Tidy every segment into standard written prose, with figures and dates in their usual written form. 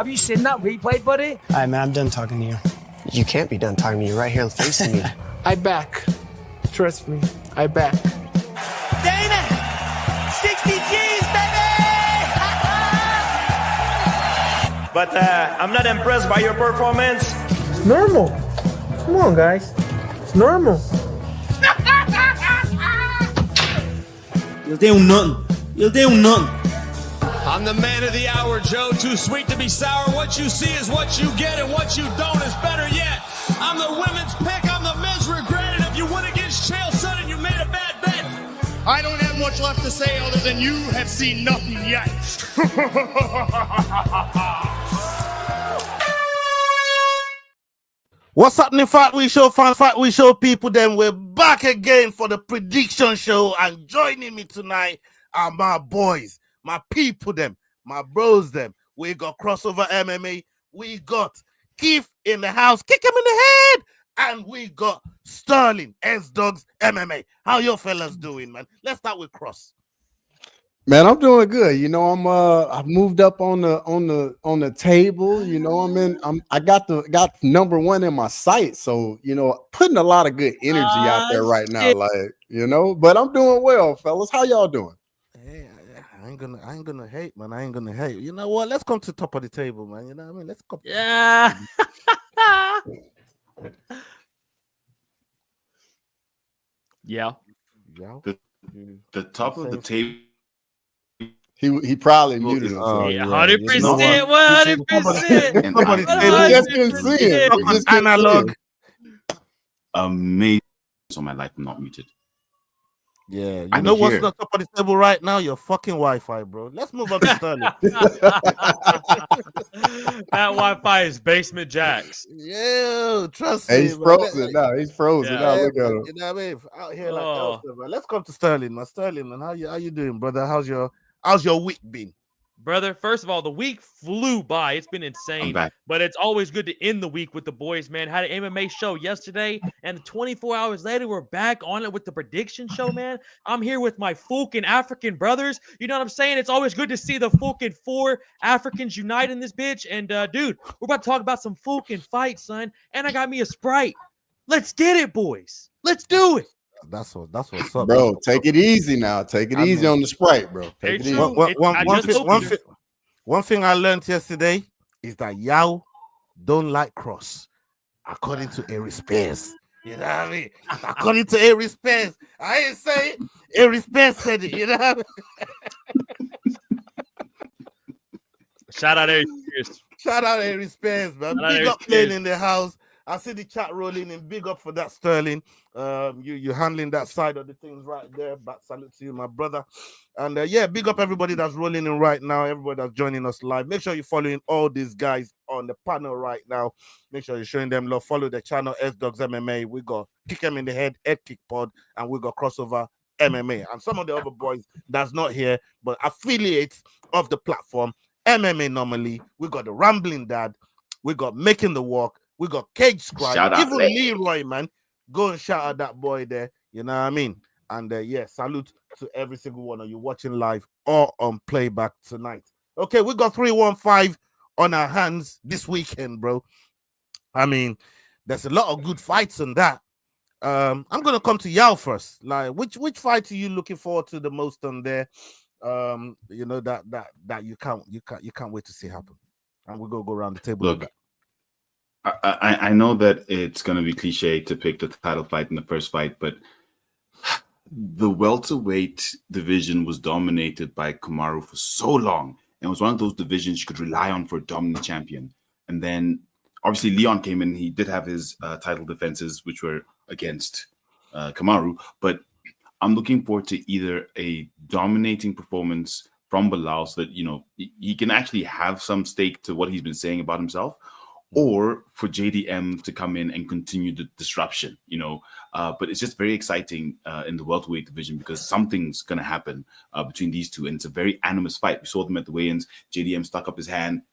you seen that replay, buddy? All right, man, I'm done talking to you. You can't be done talking to me right here facing me. I back. Trust me, I back. Damon! 60 G's, baby! But I'm not impressed by your performance. It's normal. Come on, guys. It's normal. Eles têm nothing. Eles têm nothing. I'm the man of the hour, Joe. Too sweet to be sour. What you see is what you get, and what you don't is better yet. I'm the women's pick. I'm the men's regret. And if you win against Chael Sonnen, you made a bad bet. I don't have much left to say other than you have seen nothing yet. What's happening, Fight Week Show fans, Fight Week Show people? Then we're back again for the prediction show, and joining me tonight are my boys, my people, them, my bros, them. We got Crossover MMA, we got Keith in the house, kick him in the head, and we got Sterling, S-Dogs MMA. How your fellas doing, man? Let's start with Cross. Man, I'm doing good. You know, I've moved up on the table. You know, I got number one in my sight. So, you know, putting a lot of good energy out there right now. Like, you know, but I'm doing well, fellas. How y'all doing? Hey, I ain't gonna hate, man. I ain't gonna hate. You know what? Let's come to the top of the table, man. You know what I mean? Let's come. Yeah. Yeah. The top of the table. He probably muted himself. 100%. 100%. We just couldn't see it. We just couldn't Analog. Amazing. On my life, I'm not muted. Yeah, you know what's the top of the table right now? Your fucking Wi-Fi, bro. Let's move on to Sterling. That Wi-Fi is Basement Jack's. Yeah, trust me. He's frozen now. He's frozen now. Look at him. You know what I mean? Out here like Elsa, man. Let's come to Sterling, man. Sterling, man, how you doing, brother? How's your week been? Brother, first of all, the week flew by. It's been insane. But it's always good to end the week with the boys, man. Had an MMA show yesterday, and 24 hours later, we're back on it with the prediction show, man. I'm here with my Fulkin African brothers. You know what I'm saying? It's always good to see the Fulkin 4 Africans unite in this bitch. And, dude, we're about to talk about some Fulkin fights, son. And I got me a Sprite. Let's get it, boys. Let's do it. That's what's up, bro. Take it easy now. Take it easy on the Sprite, bro. Take it easy. One thing I learned yesterday is that Yao don't like Cross, according to Ari Spears. You know what I mean? According to Ari Spears, I ain't say it. Ari Spears said it. You know what I mean? Shout out Ari Spears. Shout out Ari Spears, man. Big up playing in the house. I see the chat rolling in. Big up for that, Sterling. You handling that side of the things right there. Back salute to you, my brother. And yeah, big up everybody that's rolling in right now. Everybody that's joining us live. Make sure you're following all these guys on the panel right now. Make sure you're showing them love. Follow the channel S-Dogs MMA. We got Kick Them in the Head, Head Kick Pod, and we got Crossover MMA. And some of the other boys that's not here, but affiliates of the platform, MMA normally. We got the Rambling Dad. We got Making the Walk. We got Cage Scribe, even Leroy, man. Go and shout out that boy there. You know what I mean? And yeah, salute to every single one of you watching live or on playback tonight. Okay, we got 315 on our hands this weekend, bro. I mean, there's a lot of good fights in that. I'm gonna come to Yao first. Like, which fight are you looking forward to the most on there? You know that you can't wait to see happen. And we're gonna go around the table. Look, I know that it's going to be cliche to pick the title fight in the first fight, but the welterweight division was dominated by Kamaru for so long. And it was one of those divisions you could rely on for a dominant champion. And then obviously Leon came in. He did have his title defenses, which were against Kamaru. But I'm looking forward to either a dominating performance from Belal so that, you know, he can actually have some stake to what he's been saying about himself, or for JDM to come in and continue the disruption, you know. But it's just very exciting in the welterweight division because something's going to happen between these two. And it's a very animous fight. We saw them at the weigh-ins. JDM stuck up his hand.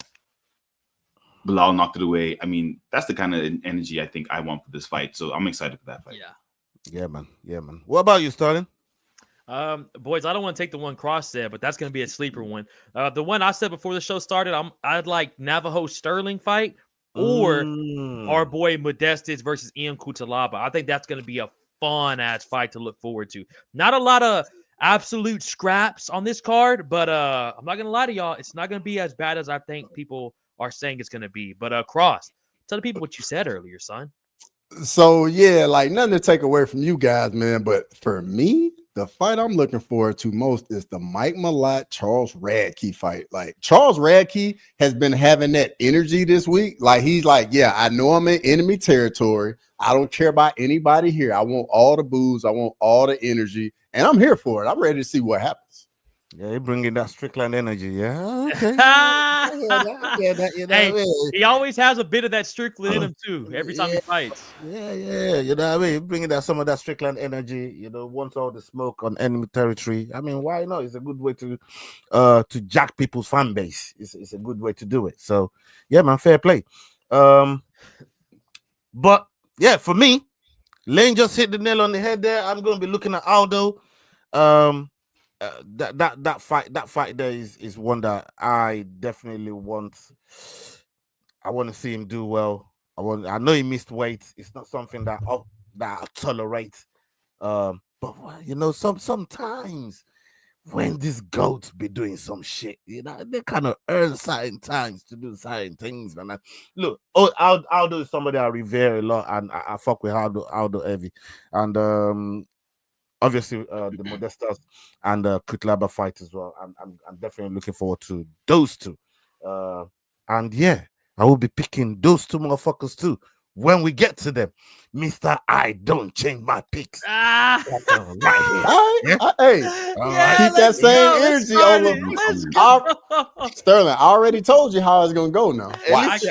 Belal knocked it away. I mean, that's the kind of energy I think I want for this fight. So I'm excited for that fight. Yeah. Yeah, man. Yeah, man. What about you, Sterling? Boys, I don't want to take the one Cross said, but that's going to be a sleeper one. The one I said before the show started, I'd like Navajo Sterling fight or our boy Modestas versus Ian Cutelaba. I think that's going to be a fun ass fight to look forward to. Not a lot of absolute scraps on this card, but I'm not going to lie to y'all. It's not going to be as bad as I think people are saying it's going to be. But Cross, tell the people what you said earlier, son. So yeah, like nothing to take away from you guys, man. But for me, the fight I'm looking forward to most is the Mike Malott Charles Radke fight. Like Charles Radke has been having that energy this week. Like he's like, yeah, I know I'm in enemy territory. I don't care about anybody here. I want all the booze. I want all the energy, and I'm here for it. I'm ready to see what happens. Yeah, you're bringing that Strickland energy. Yeah, okay. Hey, he always has a bit of that Strickland in him too. Every time he fights. Yeah. You know what I mean? Bringing that some of that Strickland energy. You know, once all the smoke on enemy territory. I mean, why not? It's a good way to jack people's fan base. It's a good way to do it. So yeah, man, fair play. But yeah, for me, Lane just hit the nail on the head there. I'm gonna be looking at Aldo. That fight there is one that I definitely want. I want to see him do well. I know he missed weight. It's not something that I tolerate. But you know, sometimes when these goats be doing some shit, you know, they kind of earn certain times to do certain things, man. Look, Aldo is somebody I revere a lot, and I fuck with Aldo heavy, and obviously the Modestas and Cutelaba fight as well. I'm definitely looking forward to those two, and yeah, I will be picking those two motherfuckers too when we get to them. Mister, I don't change my picks. Hey, keep that same energy over. Sterling, I already told you how it's gonna go now. Watch.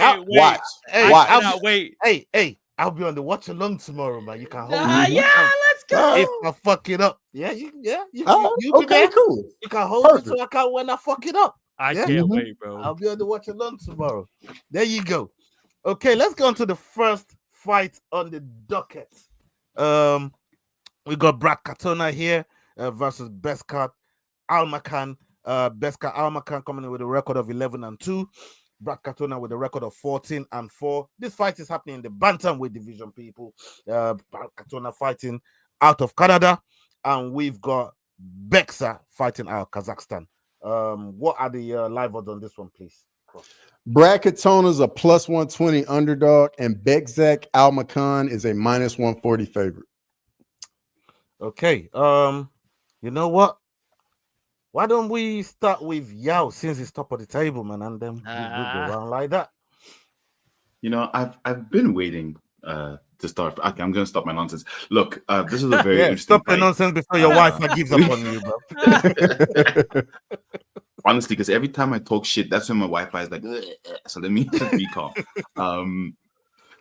Hey, I'll be on the watch along tomorrow, man. You can hold me. Let's go. If I fuck it up, you okay, cool. You can hold me to account when I fuck it up. I can't wait, bro. I'll be on the watch along tomorrow. There you go. Okay, let's go on to the first fight on the docket. We got Brad Katona here versus Beskat Almakan. Beskat Almakan coming in with a record of 11-2. Brad Katona with a record of 14-4. This fight is happening in the bantamweight division, people. Brad Katona fighting out of Canada, and we've got Beksa fighting out of Kazakhstan. What are the live odds on this one, please? Brad Katona's a +120 underdog, and Bekzak Almakan is a -140 favorite. Okay. You know what? Why don't we start with Yao since he's top of the table, man, and then we'll go around like that. You know, I've been waiting to start. Okay, I'm going to stop my nonsense. Look, this is a very interesting stop the nonsense before your wife gives up on you, bro. Honestly, because every time I talk shit, that's when my Wi-Fi is like, so let me just be calm.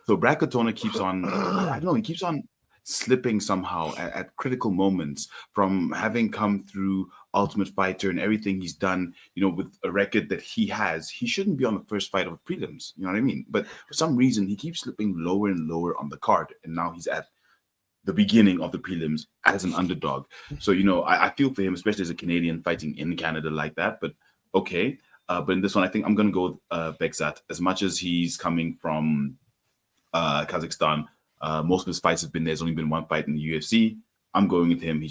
So Brad Katona keeps on, I don't know, he keeps on slipping somehow at critical moments from having come through Ultimate Fighter and everything he's done, you know, with a record that he has. He shouldn't be on the first fight of prelims, you know what I mean? But for some reason, he keeps slipping lower and lower on the card. And now he's at the beginning of the prelims as an underdog. So, you know, I feel for him, especially as a Canadian fighting in Canada like that. But okay. But in this one, I think I'm going to go with Bekzat. As much as he's coming from Kazakhstan, most of his fights have been, there's only been one fight in the UFC. I'm going with him.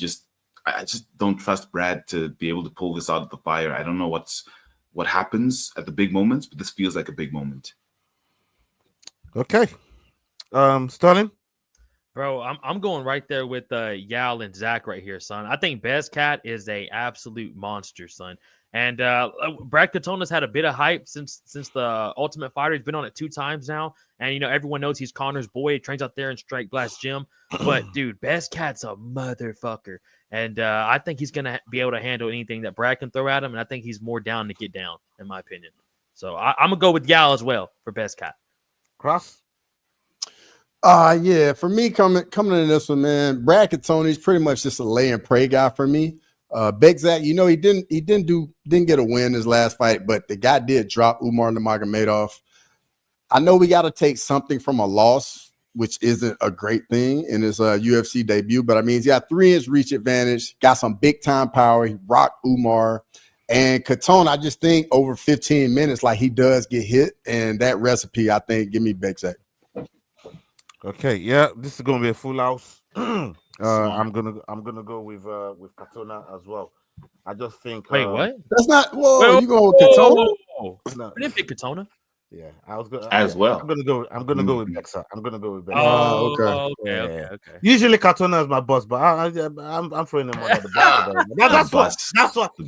I just don't trust Brad to be able to pull this out of the fire. I don't know what happens at the big moments, but this feels like a big moment. Okay. Sterling? Bro, I'm going right there with Yao and Zach right here, son. I think Bezcat is a absolute monster, son. And Brad Katona's had a bit of hype since the Ultimate Fighter. He's been on it 2 times now. And, you know, everyone knows he's Connor's boy. He trains out there in Strike Glass Gym. But, dude, Bezcat's a motherfucker. And I think he's going to be able to handle anything that Brad can throw at him. And I think he's more down to get down, in my opinion. So I'm going to go with Yao as well for Bezcat. Cross? Yeah, for me, coming into this one, man, Brad Katona, pretty much just a lay and pray guy for me. Bekzat, you know, he didn't get a win his last fight, but the guy did drop Umar Nurmagomedov. I know we got to take something from a loss which isn't a great thing in his UFC debut. But I mean, he's got 3-inch reach advantage, got some big time power. He rocked Umar. And Katona, I just think over 15 minutes, like he does get hit. And that recipe, I think, give me Bexak. Okay, yeah, this is gonna be a full house. I'm gonna go with Katona as well. I just think. Wait, what? That's not. Whoa, you going with Katona? No. I didn't pick Katona. Yeah, I was going as well. I'm gonna go with Bexa. I'm gonna go with Bexa. Oh, okay. Okay. Usually Katona is my boss, but I'm throwing him under the bus.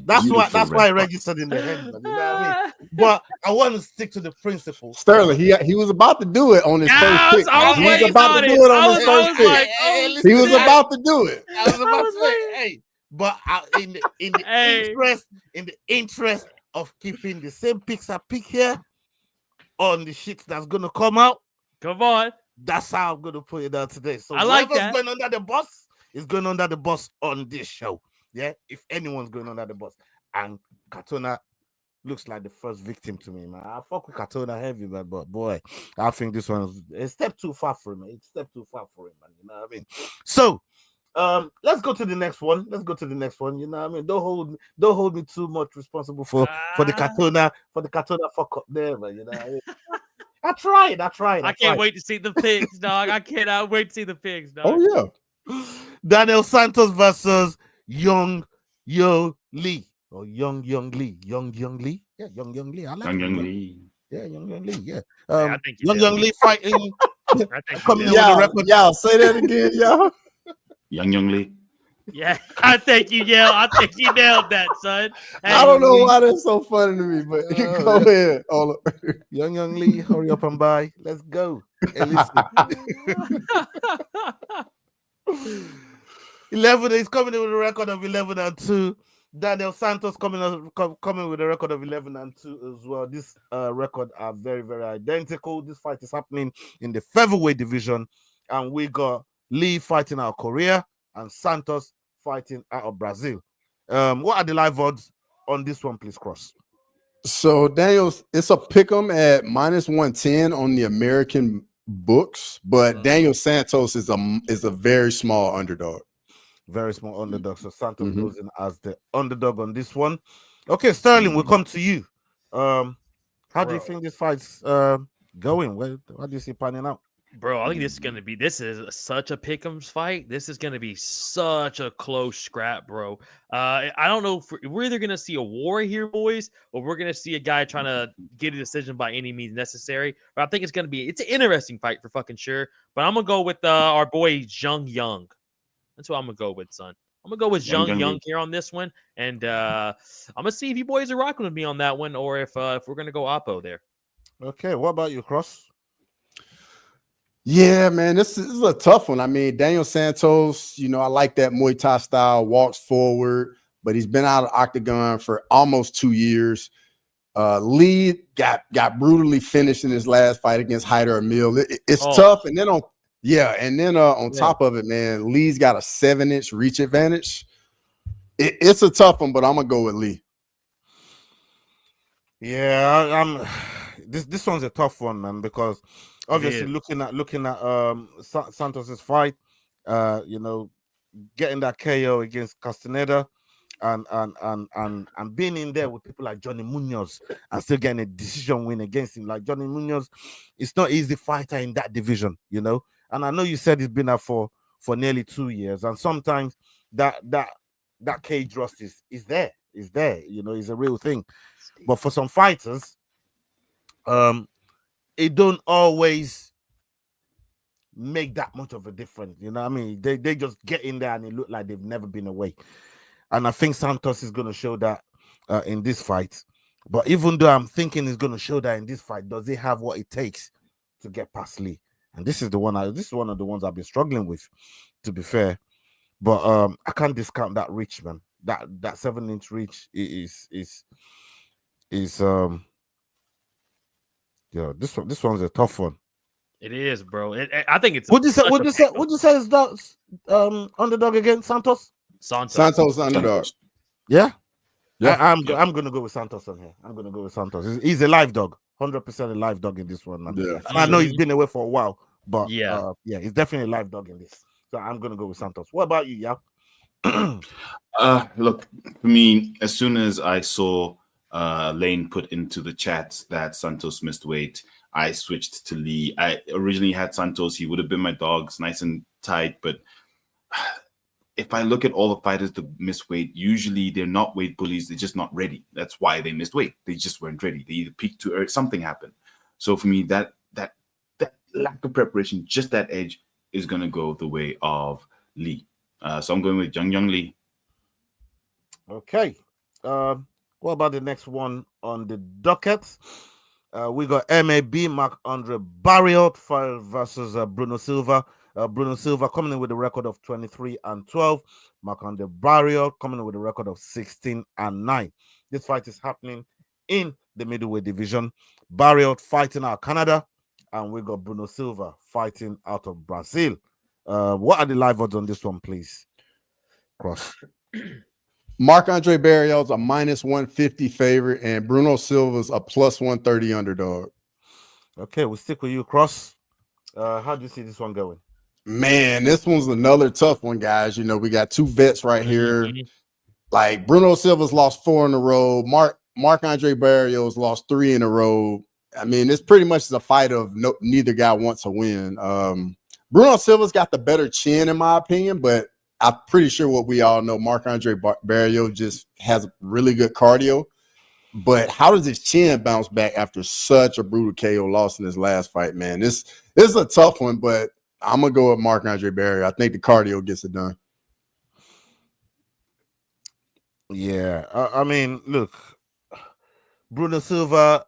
That's why I registered in the head. You know what I mean? But I want to stick to the principle. Sterling, he was about to do it on his first pick. He was about to do it on his first pick. He was about to do it. I was about to say, hey, but in the interest of keeping the same picks I pick here on the shit that's gonna come out. Come on. That's how I'm gonna put it out today. So I like that. going under the bus is going under the bus on this show. Yeah, if anyone's going under the bus. And Katona looks like the first victim to me, man. I fuck with Katona heavy, man, but boy, I think this one's a step too far for him. It's a step too far for him, man. You know what I mean? So let's go to the next one. You know what I mean? Don't hold me too much responsible for the Katona fuck up there, man. You know what I mean? I tried. I can't wait to see the pigs, dog. I cannot wait to see the pigs, dog. Oh yeah. Daniel Santos versus Young Lee. Or Young Lee. Young Lee. Yeah, Young Lee. I like Young Lee. Yeah, Young Lee. Yeah. I think Young Lee fighting. Coming with a record. Y'all say that again, y'all. Young Lee. Yeah, I think you nailed that, son. Hey, I don't know why that's so funny to me, but go ahead. Young Lee, hurry up and buy. Let's go. Hey, 11. He's coming in with a record of 11-2. Daniel Santos coming with a record of 11-2 as well. This record are very, very identical. This fight is happening in the featherweight division, and we got Lee fighting out of Korea and Santos fighting out of Brazil. What are the live odds on this one, please, Cross? So Daniel, it's a pick'em at -110 on the American books, but Daniel Santos is a very small underdog. Very small underdog. So Santos goes in as the underdog on this one. Okay, Sterling, we'll come to you. How do you think this fight's going? How do you see panning out? Bro, I think this is such a pick'ems fight. This is gonna be such a close scrap, bro. I don't know if we're either gonna see a war here, boys, or we're gonna see a guy trying to get a decision by any means necessary. But I think it's an interesting fight for fucking sure. But I'm gonna go with our boy Zhang Yang. That's what I'm gonna go with, son. I'm gonna go with Zhang Yang here on this one, and I'm gonna see if you boys are rocking with me on that one, or if we're gonna go Oppo there. Okay, what about you, Cross? Yeah, man, this is a tough one. I mean, Daniel Santos, I like that Muay Thai style, walks forward, but he's been out of octagon for almost 2 years. Lee got brutally finished in his last fight against Hyder Emil. It's tough, and then on top of it, man, Lee's got a 7-inch reach advantage. It's a tough one, but I'm gonna go with Lee. Yeah, this one's a tough one, man, because obviously looking at Santos's fight, getting that KO against Castaneda and being in there with people like Johnny Munoz and still getting a decision win against him. Like Johnny Munoz, it's not easy fighter in that division, And I know you said he's been there for nearly 2 years, and sometimes that cage rust is there. It's there, it's a real thing. But for some fighters, it don't always make that much of a difference. You know what I mean? They just get in there and it look like they've never been away. And I think Santos is going to show that in this fight. But even though I'm thinking he's going to show that in this fight, does he have what it takes to get past Lee? And this is one of the ones I've been struggling with, to be fair. But I can't discount that reach, man. That 7-inch reach is this one's a tough one. It is, bro. I think it's. Would you say is that underdog against Santos? Santos underdog. Yeah. I'm gonna go with Santos on here. I'm gonna go with Santos. He's a live dog, 100% a live dog in this one, man. Yeah. And I know he's been away for a while, But Yeah. yeah, he's definitely a live dog in this. So I'm gonna go with Santos. What about you, Yao? Look, for me, as soon as I saw Lane put into the chat that Santos missed weight, I switched to Lee. I originally had Santos. He would have been my dogs, nice and tight. But if I look at all the fighters that miss weight, usually they're not weight bullies. They're just not ready. That's why they missed weight. They just weren't ready. They either peaked too early. Something happened. So for me, that lack of preparation, just that edge, is going to go the way of Lee. So I'm going with Young Lee. Okay. What about the next one on the docket? We got MAB Marc-Andre Barriault versus Bruno Silva. Bruno Silva coming in with a record of 23-12. Marc-Andre Barriault coming in with a record of 16-9. This fight is happening in the middleweight division. Barriault fighting out of Canada, and we got Bruno Silva fighting out of Brazil. What are the live odds on this one, please? Cross. Marc-Andre Barriault's a -150 favorite, and Bruno Silva's a +130 underdog. Okay, we'll stick with you, Cross. How do you see this one going? Man, this one's another tough one, guys. You know, we got two vets right here. Like Bruno Silva's lost 4 in a row. Marc-Andre Barriault's lost 3 in a row. I mean, it's pretty much the fight of neither guy wants to win. Bruno Silva's got the better chin, in my opinion, but I'm pretty sure what we all know, Marc-Andre Barriault just has really good cardio. But how does his chin bounce back after such a brutal KO loss in his last fight, man? This is a tough one, but I'm going to go with Marc-Andre Barriault. I think the cardio gets it done. Yeah, I mean, look, Bruno Silva,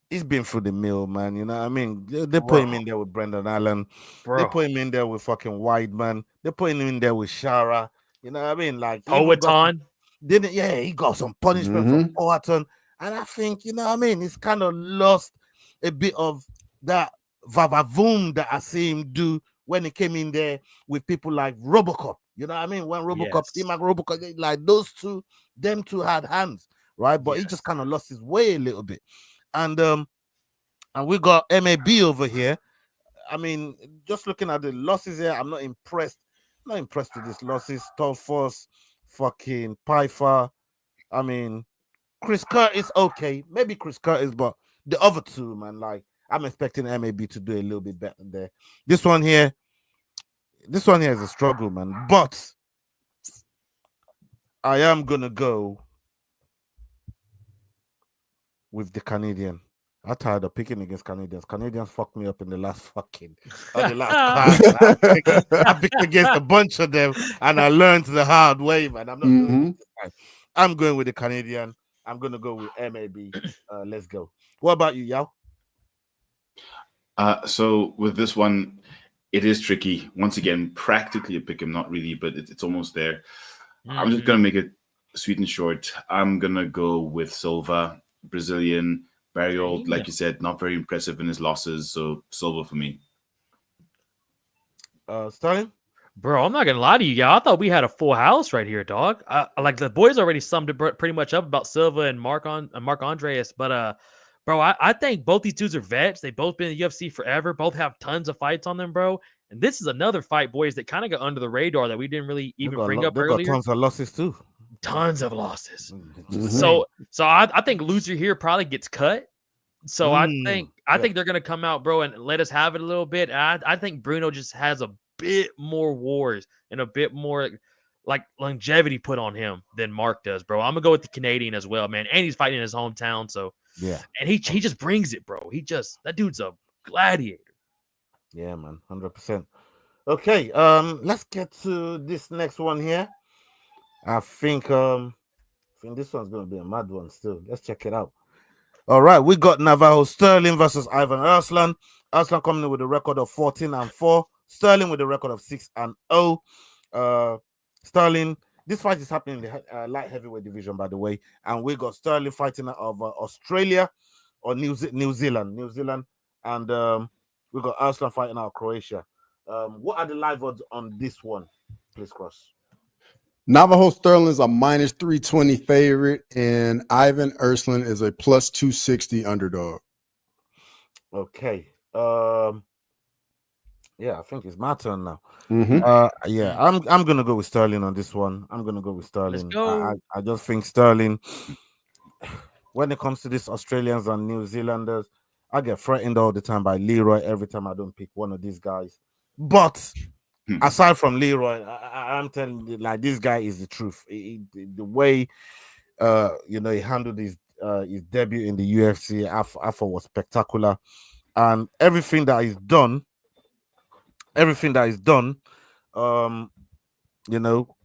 he's been through the mill, man. You know what I mean? They put him in there with Brendan Allen. They put him in there with fucking Weidman. They put him in there with Shara. You know what I mean? Like, Poetan. He got some punishment from Poetan. And I think, you know what I mean? He's kind of lost a bit of that vavavoom that I see him do when he came in there with people like Robocop. You know what I mean? When Robocop, him and Robocop, like those two, them two had hands, right? But he just kind of lost his way a little bit. And we got MAB over here. I mean, just looking at the losses here, I'm not impressed. I'm not impressed with these losses. Tolfos, fucking Pfeiffer. I mean, Chris Curtis, okay. Maybe Chris Curtis, but the other two, man, like, I'm expecting MAB to do a little bit better there. This one here is a struggle, man. But I am gonna go with the Canadian. I'm tired of picking against Canadians. Canadians fucked me up in the last I picked against a bunch of them, and I learned the hard way, man. I'm going with the Canadian. I'm gonna go with MAB. Let's go. What about you, Yao? So with this one, it is tricky. Once again, practically a pick 'em, not really, but it's almost there. I'm just gonna make it sweet and short. I'm gonna go with Silva, Brazilian. Barriault, like you said, not very impressive in his losses, so Silva for me. Sterling? Bro, I'm not gonna lie to you, y'all. I thought we had a full house right here, dog. Like the boys already summed it pretty much up about Silva and Marc Andreas, but bro, I think both these dudes are vets. They've both been in the UFC forever. Both have tons of fights on them, bro. And this is another fight, boys, that kind of got under the radar that we didn't really even bring up earlier. They got tons of losses too. Tons of losses. So I think loser here probably gets cut. So I think they're gonna come out, bro, and let us have it a little bit. I think Bruno just has a bit more wars and a bit more like longevity put on him than Mark does, bro. I'm gonna go with the Canadian as well, man. And he's fighting in his hometown, so yeah. And he just brings it, bro. That dude's a gladiator. Yeah, man, 100%. Okay, let's get to this next one here. I think this one's gonna be a mad one still. Let's check it out. All right, we got Navajo Sterling versus Ivan Arslan. Arslan coming in with a record of 14-4. Sterling with a record of 6-0. Sterling, this fight is happening in the light heavyweight division, by the way. And we got Sterling fighting out of Australia or New Zealand. And we got Arslan fighting out of Croatia. What are the live odds on this one? Please, Cross. Navajo Sterling is a -320 favorite, and Ivan Arslan is a +260 underdog. Okay. Yeah, I think it's my turn now. Mm-hmm. Yeah, I'm gonna go with Sterling on this one. I'm gonna go with Let's Sterling. go. I just think Sterling, when it comes to these Australians and New Zealanders, I get threatened all the time by Leroy every time I don't pick one of these guys. But aside from Leroy, I'm telling you, like, this guy is the truth. The way he handled his debut in the UFC, I thought was spectacular, and everything that is done, um,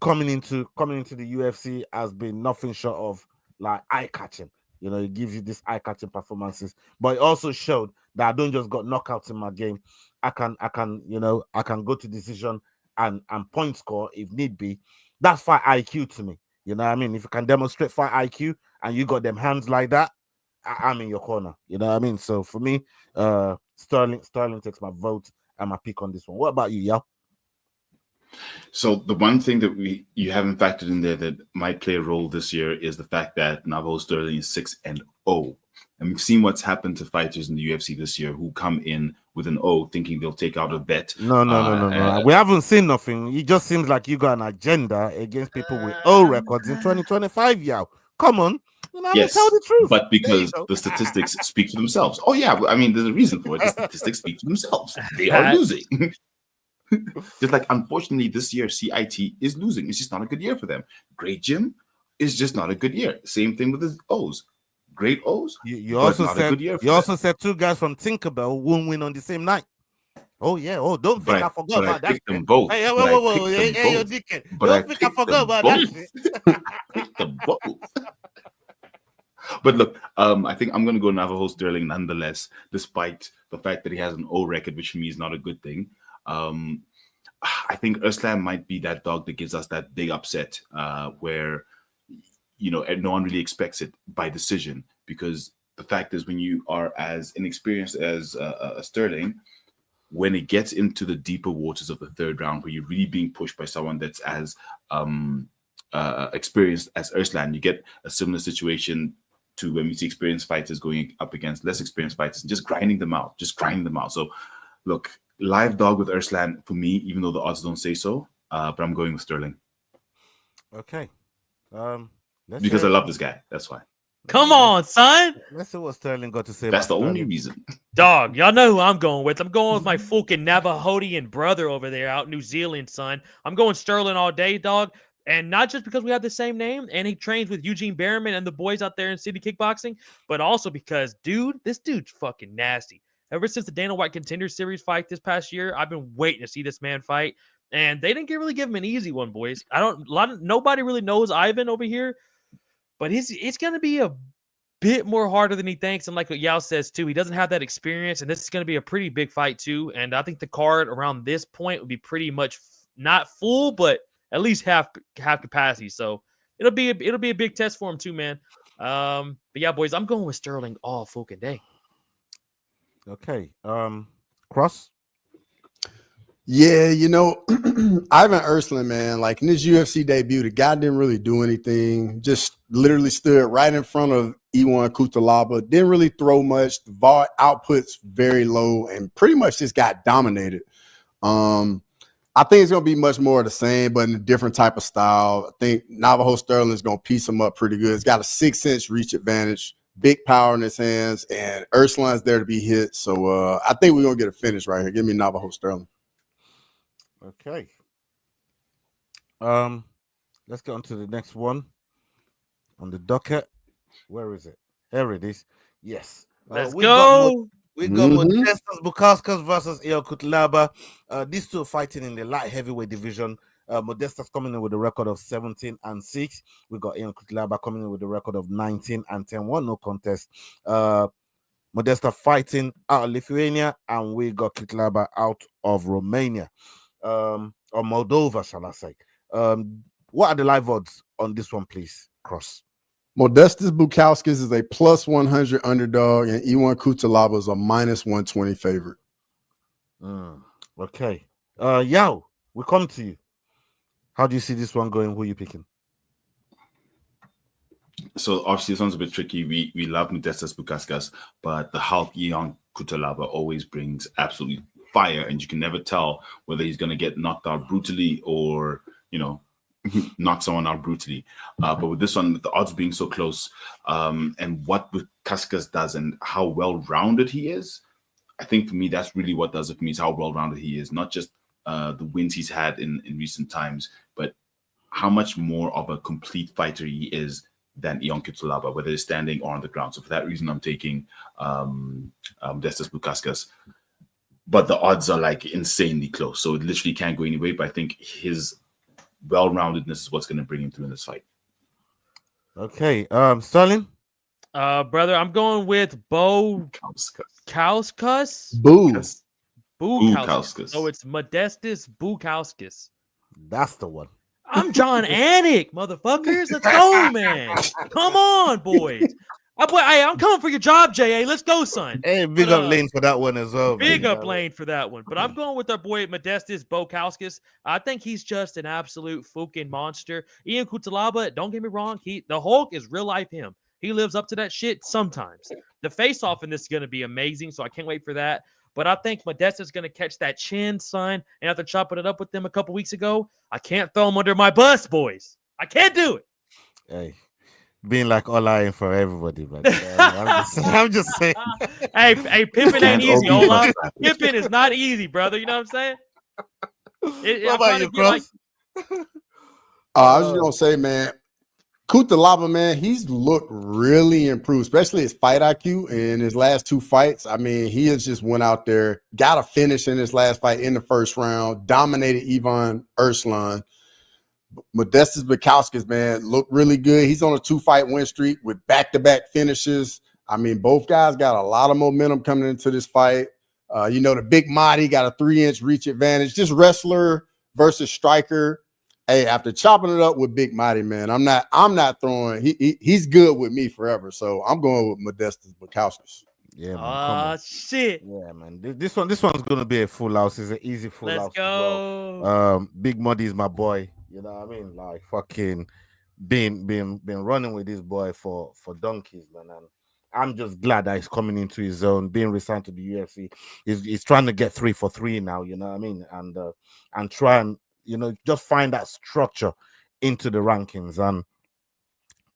coming into the UFC has been nothing short of like eye catching. It gives you this eye catching performances, but it also showed that I don't just got knockouts in my game. I can go to decision and point score if need be. That's fight IQ to me. You know what I mean? If you can demonstrate fight IQ and you got them hands like that, I'm in your corner. You know what I mean? So for me, Sterling takes my vote and my pick on this one. What about you, y'all? So the one thing that you haven't factored in there that might play a role this year is the fact that Navajo Sterling is 6-0. And we've seen what's happened to fighters in the UFC this year who come in with an O thinking they'll take out a bet. No. We haven't seen nothing. It just seems like you got an agenda against people with O records in 2025, y'all. Come on. Yes, tell the truth. but because the statistics speak for themselves. Oh, yeah. I mean, there's a reason for it. The statistics speak for themselves. They are losing. Just like, unfortunately, this year, CIT is losing. It's just not a good year for them. Great Jim is just not a good year. Same thing with the O's. Great O's. You also said two guys from Tinkerbell won't win on the same night. Oh yeah. Oh, don't think I forgot about that. Them both. Hey, whoa. Hey, you're dickhead. Don't think I forgot about that. I picked them both. But look, I think I'm going to go Navajo Sterling nonetheless, despite the fact that he has an O record, which for me is not a good thing. I think Urslan might be that dog that gives us that big upset where, no one really expects it by decision, because the fact is when you are as inexperienced as Sterling, when it gets into the deeper waters of the third round, where you're really being pushed by someone that's as experienced as Urslan, you get a similar situation to when we see experienced fighters going up against less experienced fighters and just grinding them out. So, look, live dog with Urslan for me, even though the odds don't say so, but I'm going with Sterling. Okay. Because I love this guy. That's why. Come on, son. Let's see what Sterling got to say. That's the only reason. Dog, y'all know who I'm going with. I'm going with my fucking Navajoan brother over there out in New Zealand, son. I'm going Sterling all day, dog. And not just because we have the same name and he trains with Eugene Behrman and the boys out there in City Kickboxing, but also because, this dude's fucking nasty. Ever since the Dana White Contender Series fight this past year, I've been waiting to see this man fight. And they didn't really give him an easy one, boys. Nobody really knows Ivan over here, but it's going to be a bit more harder than he thinks. And like what Yao says too, he doesn't have that experience, and this is going to be a pretty big fight too. And I think the card around this point would be pretty much not full, but at least half capacity. So it'll be a big test for him too, man. But yeah, boys, I'm going with Sterling all fucking day. Okay. Cross. Yeah, Ivan Urslan, man, like in his UFC debut, the guy didn't really do anything. Just literally stood right in front of E1 Kutalaba. Didn't really throw much. The VAR output's very low and pretty much just got dominated. I think it's going to be much more of the same, but in a different type of style. I think Navajo Sterling is going to piece him up pretty good. He's got a 6-inch reach advantage, big power in his hands, and Urslan's there to be hit. So I think we're going to get a finish right here. Give me Navajo Sterling. Okay. Let's get on to the next one on the docket. Where is it? Here it is. Yes. Let's go. We got Modestas Bukauskas versus Io Kutlaba. These two are fighting in the light heavyweight division. Modestas coming in with a record of 17-6. We got Io Kutlaba coming in with a record of 19-10. One no contest. Modesta fighting out of Lithuania, and we got Kutlaba out of Romania. Or Moldova, shall I say. What are the live odds on this one, please? Cross. Modestas Bukauskas is a plus 100 underdog, and E1 Kutalaba is a minus 120 favorite. Okay. Yao, we come to you. How do you see this one going? Who are you picking? So obviously this one's a bit tricky. We love Modestas Bukauskas, but the Hulk E1 Kutalaba always brings absolutely fire, and you can never tell whether he's going to get knocked out brutally or, knock someone out brutally. But with this one, with the odds being so close, and what Bukauskas does and how well-rounded he is, I think for me, that's really what does it for me, is how well-rounded he is. Not just the wins he's had in recent times, but how much more of a complete fighter he is than Ion Cutelaba, whether he's standing or on the ground. So for that reason, I'm taking Modestas Bukauskas. But the odds are like insanely close. So it literally can't go any way. But I think his well-roundedness is what's going to bring him through in this fight. Okay. Sterling? Brother, I'm going with Bo Kauskas. Bukauskas. So it's Modestas Bukauskas. That's the one. I'm John Anik, motherfuckers. Let's go, man. Come on, boys. I'm coming for your job, J.A. Let's go, son. Hey, big up Lane for that one as well. Big up Lane for that one. But I'm going with our boy Modestas Bukauskas. I think he's just an absolute fucking monster. Ion Cutelaba, don't get me wrong, the Hulk is real life him. He lives up to that shit sometimes. The face-off in this is going to be amazing, so I can't wait for that. But I think Modesta's going to catch that chin, son. And after chopping it up with them a couple weeks ago, I can't throw him under my bus, boys. I can't do it. Hey, being like all I for everybody, man. I'm just saying. Hey, Pippin ain't easy. Ola. Pippin is not easy, brother. You know what I'm saying? What about you, Cross? I was just going to say, man, Cutelaba, man, he's looked really improved, especially his fight IQ in his last two fights. I mean, he has just went out there, got a finish in his last fight in the first round, dominated Ivan Erslan. Modestas Bukauskas, man, looked really good. He's on a 2-fight win streak with back-to-back finishes. I mean, both guys got a lot of momentum coming into this fight. The Big Mahdi got a 3-inch reach advantage. Just wrestler versus striker. Hey, after chopping it up with Big Mahdi, man, I'm not throwing. He's good with me forever, so I'm going with Modestas Bukauskas. Yeah, man. Shit. Yeah, man. This one's gonna be a full house. It's an easy full house. Let's go. Well. Big Mahdi is my boy. You know what I mean? Like fucking been running with this boy for donkeys, man. And I'm just glad that he's coming into his own, being resigned to the UFC. He's trying to get 3 for 3 now. You know what I mean? And try and just find that structure into the rankings,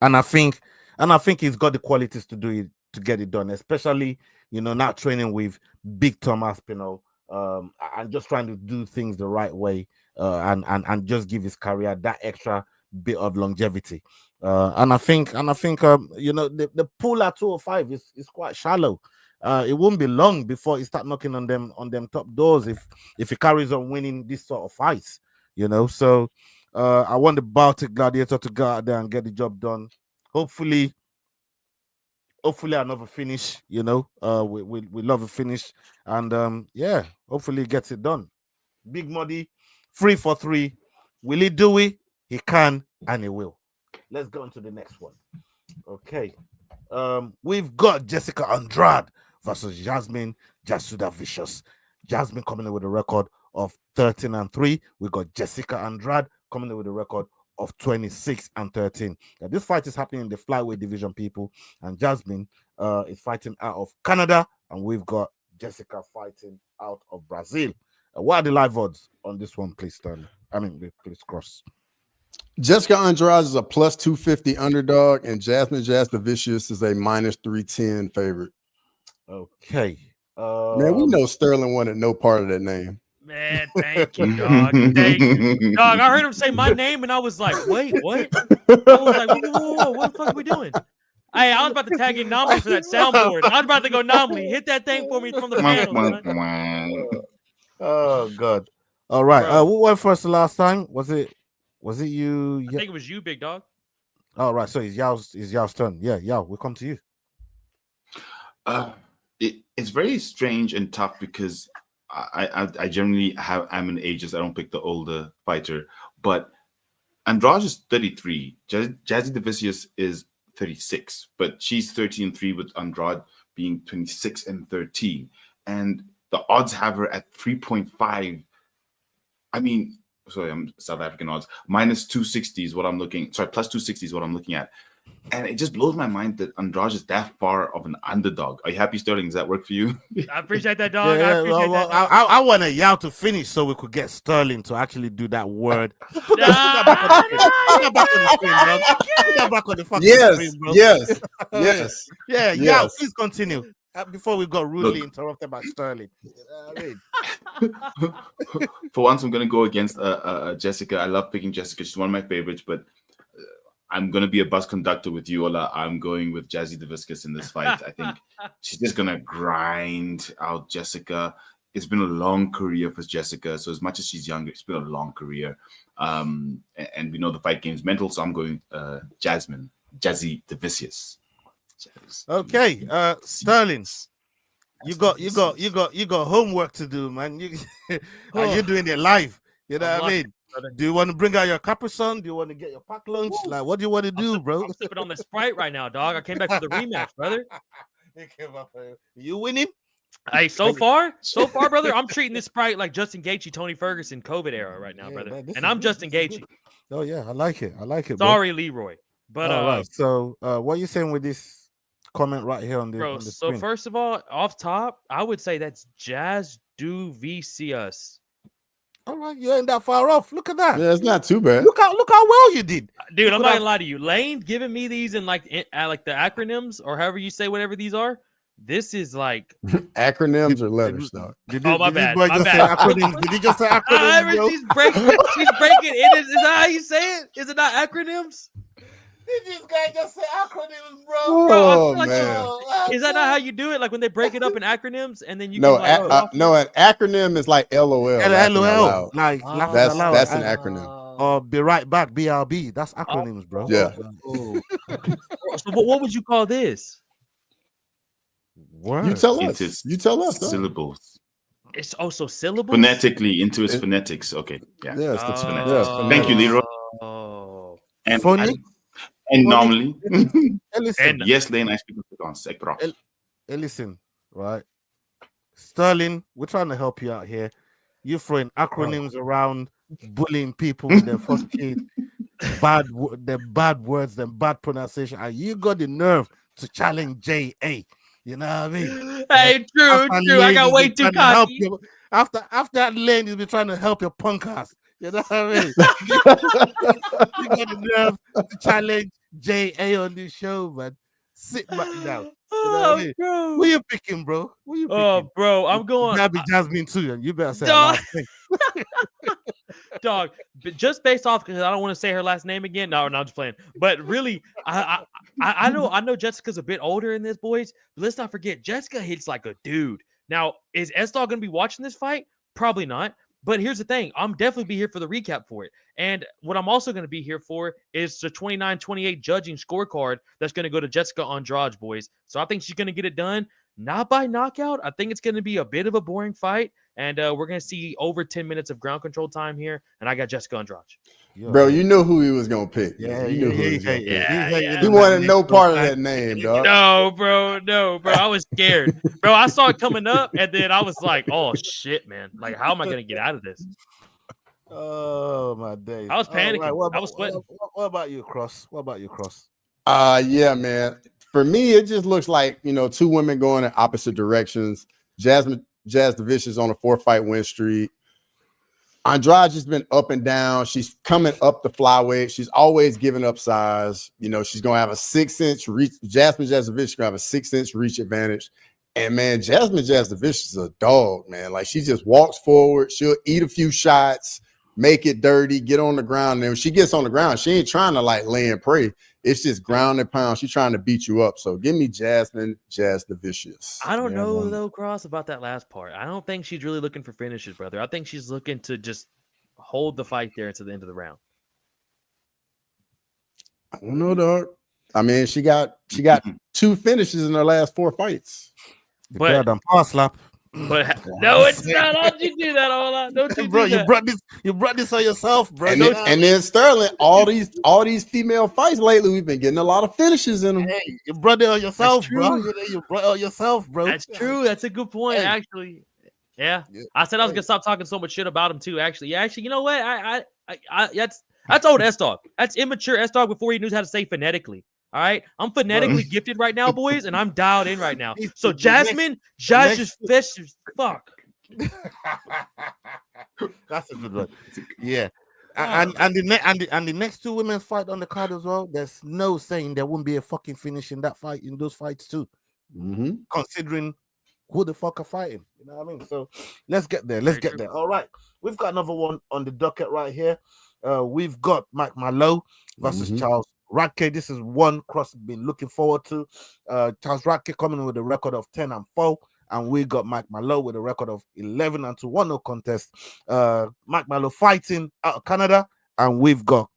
and I think he's got the qualities to do it, to get it done, especially not training with Big Tom Aspinall, and just trying to do things the right way, and just give his career that extra bit of longevity. And I think the pool at 205 is quite shallow. It won't be long before he start knocking on them top doors if he carries on winning this sort of fights. So I want the Baltic Gladiator to go out there and get the job done. Hopefully another finish. We love a finish, and hopefully he gets it done. Big Mahdi, 3 for 3. Will he do it? He can, and he will. Let's go on to the next one. Okay, we've got Jessica Andrade versus Jasmine Jasuda Vicious. Jasmine coming in with a record of 13-3. We got Jessica Andrade coming in with a record of 26-13. Now, this fight is happening in the flyweight division, people, and Jasmine is fighting out of Canada, and we've got Jessica fighting out of Brazil. What are the live odds on this one, please, Sterling? Please, Cross. Jessica Andrade is a plus 250 underdog, and Jasmine Jasuda Vicious is a minus 310 favorite. Okay. Man, we know Sterling wanted no part of that name. Man, thank you, dog. Thank you. Dog, I heard him say my name, and I was like, wait, what? I was like, whoa, what the fuck are we doing? Hey, I was about to tag in Nomley for that soundboard. I was about to go, Nomley, hit that thing for me from the panel. Oh, God. All right. Who went first the last time? Was it you? I think it was you, big dog. All right. So it's Yao's turn. Yeah, Yao, we'll come to you. It's very strange and tough because I generally I'm an ageist. I don't pick the older fighter, but Andrade is 33. Jazzy Vicious is 36, but she's 13-3 with Andrade being 26-13, and the odds have her at 3.5. I'm South African odds. Minus 260 is what I'm looking. Sorry, plus 260 is what I'm looking at. And it just blows my mind that Andrade is that far of an underdog. Are you happy, Sterling? Does that work for you? I appreciate that, dog. Yeah, I appreciate well, that. I wanted Yao to finish so we could get Sterling to actually do that word. Put that back on the screen, bro. Put that back on the fucking screen, bro. Yes. Yeah, Yes. Yao, please continue. Before we got rudely interrupted by Sterling. For once, I'm going to go against Jessica. I love picking Jessica. She's one of my favorites, but I'm going to be a bus conductor with you, Ola. I'm going with Jazzy DeViscus in this fight. I think she's just going to grind out Jessica. It's been a long career for Jessica. So as much as she's younger, it's been a long career. And we know the fight game's mental. So I'm going Jazzy DeViscus. Okay, Sterling. You got homework to do, man. And you're doing it live. You know what I mean? Do you want to bring out your Capri Sun? Do you want to get your pack lunch? Like, what do you want to do, bro? I'm sipping on the Sprite right now, dog. I came back for the rematch, brother. You winning? Hey, so far, brother, I'm treating this Sprite like Justin Gaethje, Tony Ferguson, COVID era right now, brother. Man, and I'm Justin Gaethje. Oh yeah, I like it. Sorry, Leroy. But right. So, what are you saying with this comment right here on the bro? on the So screen? first of all, off top, I would say that's Jazz DeViscus. All right, you ain't that far off. Look at that. Yeah, it's not too bad. Look how well you did, dude. I'm not gonna lie to you. Lane giving me these in like the acronyms or however you say whatever these are. This is like acronyms or letters, dog. My bad. Did he just say acronyms? She's breaking it. Is that how you say it? Is it not acronyms? Did this guy just say acronyms, bro? Oh, man. Is that not how you do it? Like when they break it up in acronyms and then you no, can like, no, an acronym is like LOL. LOL. Like that's an acronym. Or be right back, BRB. That's acronyms, bro. Yeah. So what would you call this? Word. You tell us. You tell us. Syllables. It's also syllables? Phonetically, into its phonetics. Okay. Yeah. Yeah, it's the phonetics. phonetics. Thank you, Leroy. Oh. And Funny. normally. Listen. Yes, Lane, I speak with Listen, right? Sterling, we're trying to help you out here. You're throwing acronyms around, bullying people with their fucking bad words, them bad pronunciation, and you got the nerve to challenge J.A. You know what I mean? Hey, true. I got way too cocky. After that Lane, you'll be trying to help your punk ass. You know what I mean? You got the nerve to challenge J.A. on this show, man. Sit back down. You know what I mean? Bro. Who you picking, bro? Who you picking? Oh, bro, I'm going. That'd be Jasmine too, and you better say Dog. her last name. Dog, but just based off because I don't want to say her last name again. No, I'm just playing. But really, I know Jessica's a bit older in this, boys. But let's not forget, Jessica hits like a dude. Now, is S-Dog going to be watching this fight? Probably not. But here's the thing. I'm definitely be here for the recap for it. And what I'm also going to be here for is the 29-28 judging scorecard that's going to go to Jessica Andrade, boys. So I think she's going to get it done. Not by knockout. I think it's going to be a bit of a boring fight. And we're going to see over 10 minutes of ground control time here. And I got Jessica Andrade. Bro, you knew who he was going to pick. Yeah, you knew who he was going to pick. He wanted no part of that name, dog. No, bro. I was scared. Bro, I saw it coming up, and then I was like, oh, shit, man. Like, how am I going to get out of this? Oh, my days. I was panicking. Right, I was sweating. What about you, Cross? Yeah, man. For me, it just looks like, two women going in opposite directions. Jazz DeViscus on a 4-fight win streak. Andrade has been up and down. She's coming up the flyweight. She's always giving up size. She's going to have a 6-inch reach. Jazz DeViscus going to have a 6-inch reach advantage. And, man, Jazz DeViscus is a dog, man. Like, she just walks forward. She'll eat a few shots, make it dirty, get on the ground. And when she gets on the ground, she ain't trying to, lay and pray. It's just ground and pound. She's trying to beat you up. So give me Jazz DeViscus. I don't know, though, Cross, about that last part. I don't think she's really looking for finishes, brother. I think she's looking to just hold the fight there until the end of the round. I don't know, dog. I mean, she got 2 finishes in her last 4 fights. But power slap. But no, it's not. Don't you do that, Ola? Don't you, bro? Do that. You brought this on yourself, bro. And then Sterling, all these female fights lately, we've been getting a lot of finishes in them. Hey, you brought it on yourself, bro. You brought it on yourself, bro. That's true. That's a good point, actually. Yeah. I said I was gonna stop talking so much shit about him too. Actually, you know what? I that's old S-Dog. That's immature S-Dog before he knew how to say phonetically. All right, I'm phonetically gifted right now, boys, and I'm dialed in right now. So Jasmine, is fish as fuck. That's a good one. Yeah. And the next two women's fight on the card as well. There's no saying there won't be a fucking finish in that fight, in those fights too. Considering who the fuck are fighting, you know what I mean? So let's get there. Let's get there. All right, we've got another one on the docket right here. We've got Mike Mallow versus Charles Radke. This is one Cross been looking forward to. Charles Radke coming with a record of 10-4. And we got Mike Mallow with a record of 11-2, 1-0 contest. Mike Mallow fighting out of Canada, and we've got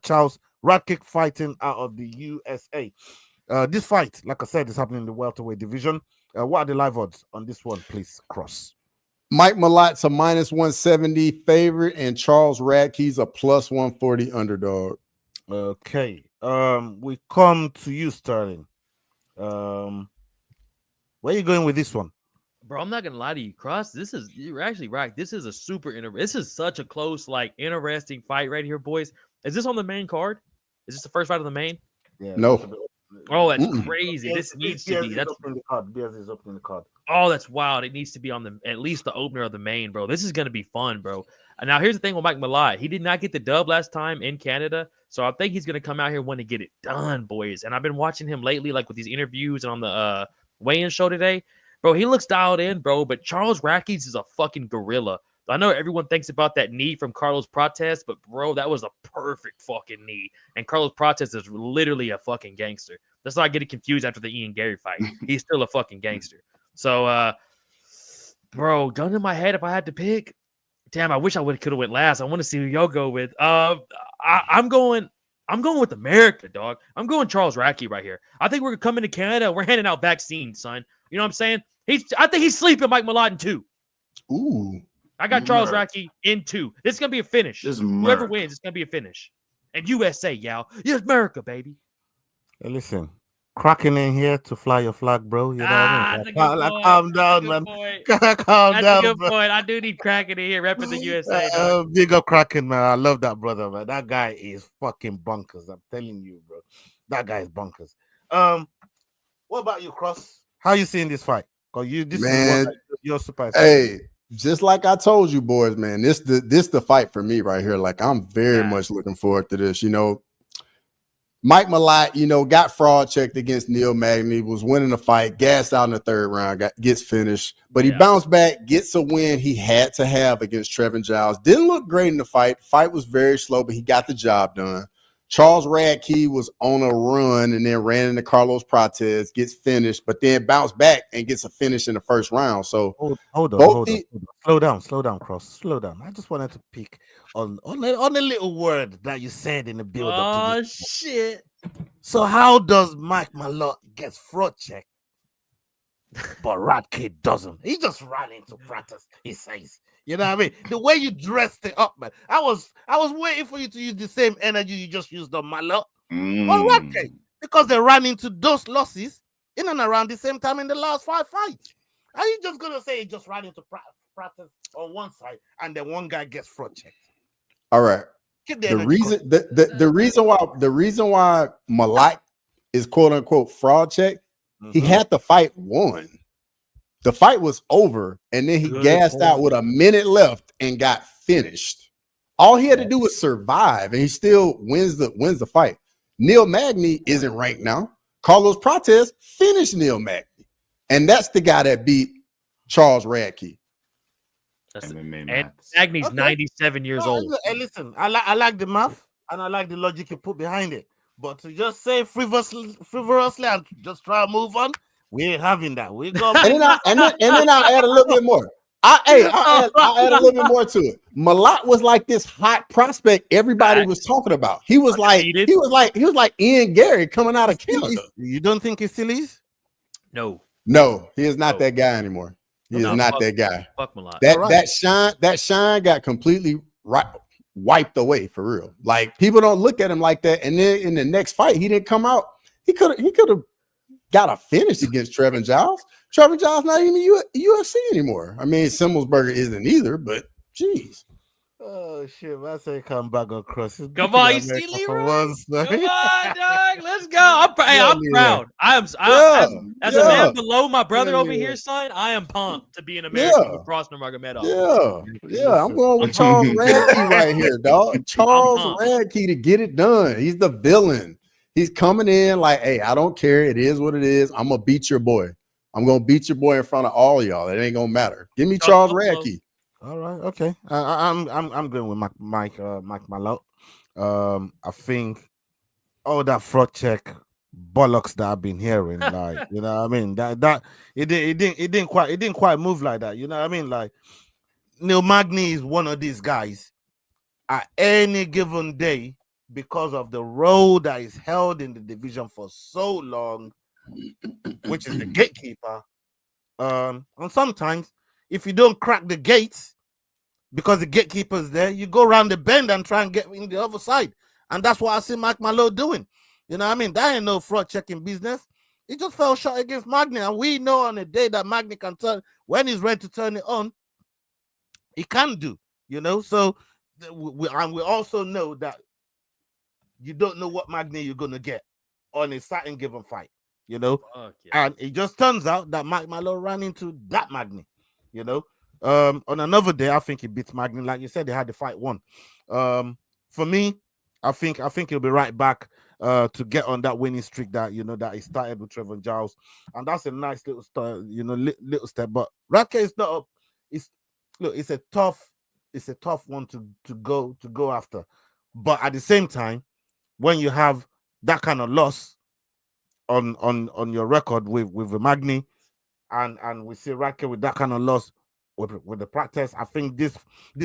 Charles Radke fighting out of the USA. This fight, like I said, is happening in the welterweight division. What are the live odds on this one, please, Cross? Mike Malot's a -170 favorite, and Charles Radke's a +140 underdog. Okay. We come to you, Sterling. Where are you going with this one? Bro, I'm not gonna lie to you, Cross. You're actually right. This is this is such a close, like, interesting fight right here, boys. Is this on the main card? Is this the first fight on the main? Yeah. No. Oh, that's crazy. This needs to be. That's opening the card. Beers is opening the card. Oh, that's wild. It needs to be on at least the opener of the main, bro. This is gonna be fun, bro. And now here's the thing with Mike Malott. He did not get the dub last time in Canada, so I think he's gonna come out here and want to get it done, boys. And I've been watching him lately, like with these interviews and on the weigh-in show today. Bro, he looks dialed in, bro, but Charles Radke's is a fucking gorilla. I know everyone thinks about that knee from Carlos Prates, but, bro, that was a perfect fucking knee. And Carlos Prates is literally a fucking gangster. That's why I get it confused after the Ian Gary fight. He's still a fucking gangster. So, bro, gun in my head if I had to pick. Damn, I wish I could have went last. I want to see who y'all go with. I'm going with America, dog. I'm going Charles Radke right here. I think we're coming to Canada. We're handing out vaccines, son. You know what I'm saying? I think he's sleeping Mike Malott in 2. Ooh. I got Charles Radke in 2. This is going to be a finish. Whoever wins, it's going to be a finish. And USA, y'all. Yes, America, baby. Hey, listen. Cracking in here to fly your flag, bro. You know what I mean? Calm down, man. Calm down, That's a good bro. point. I do need Kraken in here repping the USA. Big up Kraken, man. I love that brother, man. That guy is fucking bonkers. I'm telling you, bro. That guy is bonkers. What about you, Cross? How you seeing this fight? Because you're surprised. Hey, just like I told you, boys, man. This the fight for me right here. Like, I'm very much looking forward to this. You know, Mike Malott, you know, got fraud checked against Neil Magny, was winning the fight, gassed out in the 3rd round, gets finished, but he bounced back, gets a win he had to have against Trevin Giles. Didn't look great in the fight. Fight was very slow, but he got the job done. Charles Radke was on a run and then ran into Carlos Prates, gets finished, but then bounced back and gets a finish in the 1st round. So hold on. Slow down, Cross. Slow down. I just wanted to pick on a little word that you said in the build up. Oh shit. So how does Mike Malott get fraud checked, but Radke doesn't? He just ran into Prates, he says. You know what I mean? The way you dressed it up, man. I was waiting for you to use the same energy you just used on Malott or Radke, because they ran into those losses in and around the same time in the last 5 fights. Are you just gonna say he just ran into Prates on one side and then one guy gets fraud checked? All right. The reason why Malott is quote unquote fraud checked, he had the fight won. The fight was over, and then he gassed out with a minute left and got finished. All he had to do was survive, and he still wins the fight. Neil Magny isn't ranked now. Carlos Prates finished Neil Magny, and that's the guy that beat Charles Radke. And Magny's 97 years old. Hey, listen, I like the math and I like the logic you put behind it, but to just say frivolously and just try to move on, we ain't having that. We go and then I'll add a little bit more. I'll add a little bit more to it. Malott was like this hot prospect everybody was talking about. He was like Ian Gary coming out of Canada. You don't think he still is? No, he is not that guy anymore. He is not that guy. Fuck Malott. That shine got completely wiped away for real. Like, people don't look at him like that. And then in the next fight, he didn't come out. He could have got a finish against Trevin Giles. Trevin Giles not even UFC anymore. I mean, Simmelsberger isn't either, but geez. Oh shit, man! I say come back across. Come on, you see Leroy? Come on, dog. Let's go. I'm proud. As a man below my brother over here, son, I am pumped to be an American with Cross Nurmagomedov. Yeah. I'm going with Charles Radke right here, dog. Charles Radke to get it done. He's the villain. He's coming in like, hey, I don't care. It is what it is. I'm gonna beat your boy. I'm gonna beat your boy in front of all of y'all. It ain't gonna matter. Give me Charles Radke. All right, okay. I'm going with Mike Malott. I think all that fraud check bollocks that I've been hearing, like, you know what I mean, that it didn't quite move like that. You know what I mean? Like, Neil Magny is one of these guys at any given day, because of the role that is held in the division for so long, which is the gatekeeper. And sometimes, if you don't crack the gates because the gatekeeper's there, you go around the bend and try and get in the other side. And that's what I see Mike Malott doing. You know what I mean? That ain't no fraud checking business. He just fell short against Magny. And we know on a day that Magny can turn, when he's ready to turn it on, he can do, you know? So, we also know that you don't know what Magny you're going to get on a certain given fight, you know? And it just turns out that Mike Malott ran into that Magny. You know, on another day, I think he beats Magny. Like you said, they had the fight won. For me, I think he'll be right back to get on that winning streak that, you know, that he started with Trevor Giles, and that's a nice little start, you know, little step. But Radke is not up. It's a tough one to go after. But at the same time, when you have that kind of loss on your record with the Magny, and we see Radke with that kind of loss with the practice, I think this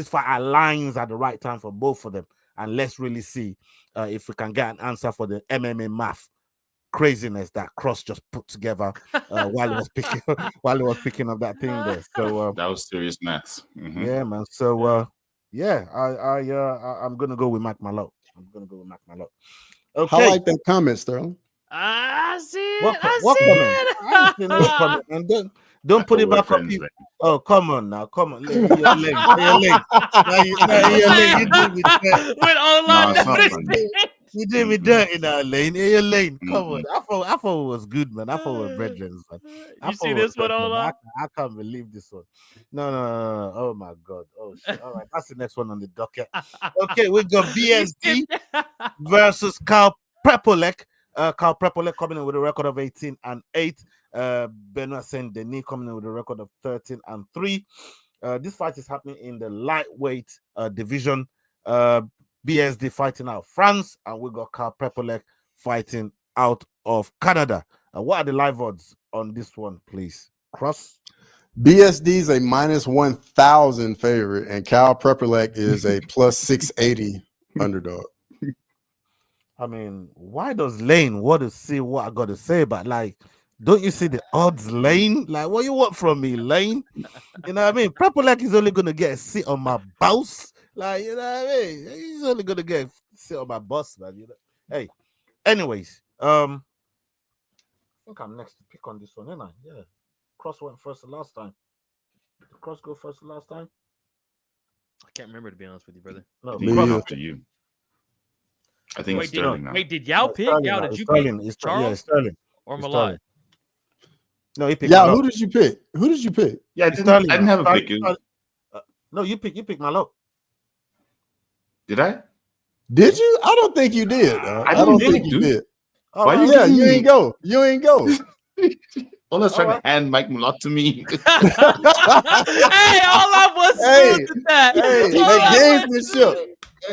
fight aligns at the right time for both of them. And let's really see if we can get an answer for the MMA math craziness that Cross just put together while he was picking up that thing there. So that was serious maths. Mm-hmm. Yeah, man. So I'm gonna go with Mike Malott. Okay. I like that comment, Sterling. I see it. I see it. And don't put it back on people. Oh, come on now. Come on. You're late. You did me dirty now, Lane. You're late. Come on. I thought it was good, man. I thought it was brethren, man. You see this one, Ola? I can't believe this one. No. Oh my God. Oh shit. All right, that's the next one on the docket. Okay, we got BSD versus Carl Prepolek. Carl Prepolek coming in with a record of 18-8. Benoit Saint-Denis coming in with a record of 13-3. This fight is happening in the lightweight division. BSD fighting out of France, and we got Carl Prepolek fighting out of Canada. What are the live odds on this one, please? Cross. BSD is a -1,000 favorite, and Carl Prepolek is a +680 underdog. I mean, why does Lane want to see what I got to say? But like, don't you see the odds, Lane? Like, what you want from me, Lane? You know what I mean? Prepolek is only gonna get a seat on my boss. Like, you know what I mean? He's only gonna get a seat on my boss, man. You know. Hey, anyways, I think I'm next to pick on this one, ain't I? Yeah. Cross went first the last time. Did Cross go first the last time? I can't remember, to be honest with you, brother. No, Cross after you. I think it's Sterling now. Wait, did Yao pick? Yao, did you pick Charles? Yeah, Sterling. Or Malott? No, he picked. Yeah, who did you pick? Yeah, I didn't have a pick. No, you picked Malott. Did I? Did you? I don't think you did. I don't think you did. Why you? Yeah, you ain't go. You ain't go. Ola's trying to hand Mike Malott to me. Hey, all I was to that. Hey, that gamesmanship.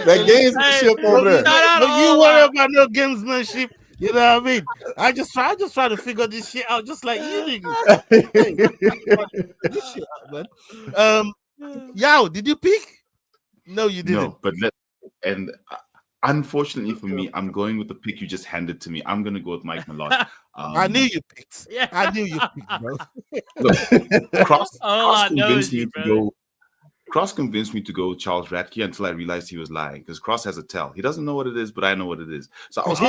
That gamesmanship over there. You worry about no gamesmanship. You know what I mean? I just try to figure this shit out, just like you niggas. This shit out, man. Yao, did you pick? No, you didn't. No, but unfortunately for me, I'm going with the pick you just handed to me. I'm going to go with Mike Malott. I knew you picked. Yeah. I knew you picked, bro. Look, Cross convinced me to go with Charles Radke until I realized he was lying, because Cross has a tell. He doesn't know what it is, but I know what it is. So I was Here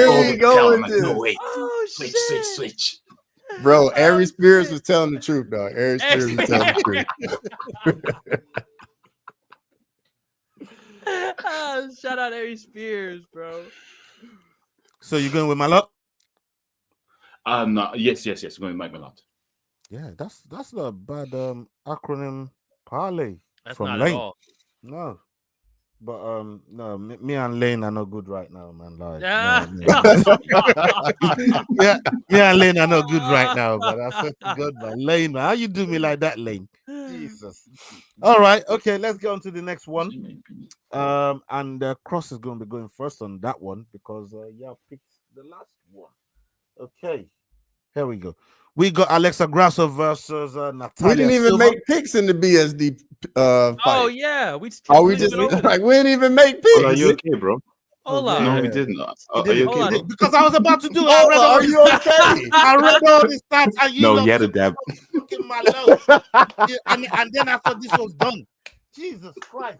we go with this. No, wait. Switch. Bro, Ari Spears was telling the truth, dog. Ari Spears was telling the truth. Shout out Ari Spears, bro. So you going with my lot? No, yes. Going with Mike Malott. Yeah, that's not a bad acronym parlay. That's from not Lane. at all. No. But no, me and Lane are not good right now, man. Like, Yeah. yeah, me and Lane are not good right now, but I swear to God, man. Lane, man, how you do me like that, Lane? Jesus. All right, okay, let's get on to the next one. And Cross is going to be going first on that one because yeah, picked the last one. Okay, here we go. We got Alexa Grasso versus Natalia. We didn't even Silva. make picks in the BSD fight. Oh yeah, we just we didn't even make picks. Are you okay, bro? Hold on. No, we didn't. Are you okay, bro? Because I was about to do. Are you okay? I read all the stats, and you No, he had a dab. fucking my load. and then after this was done, Jesus Christ,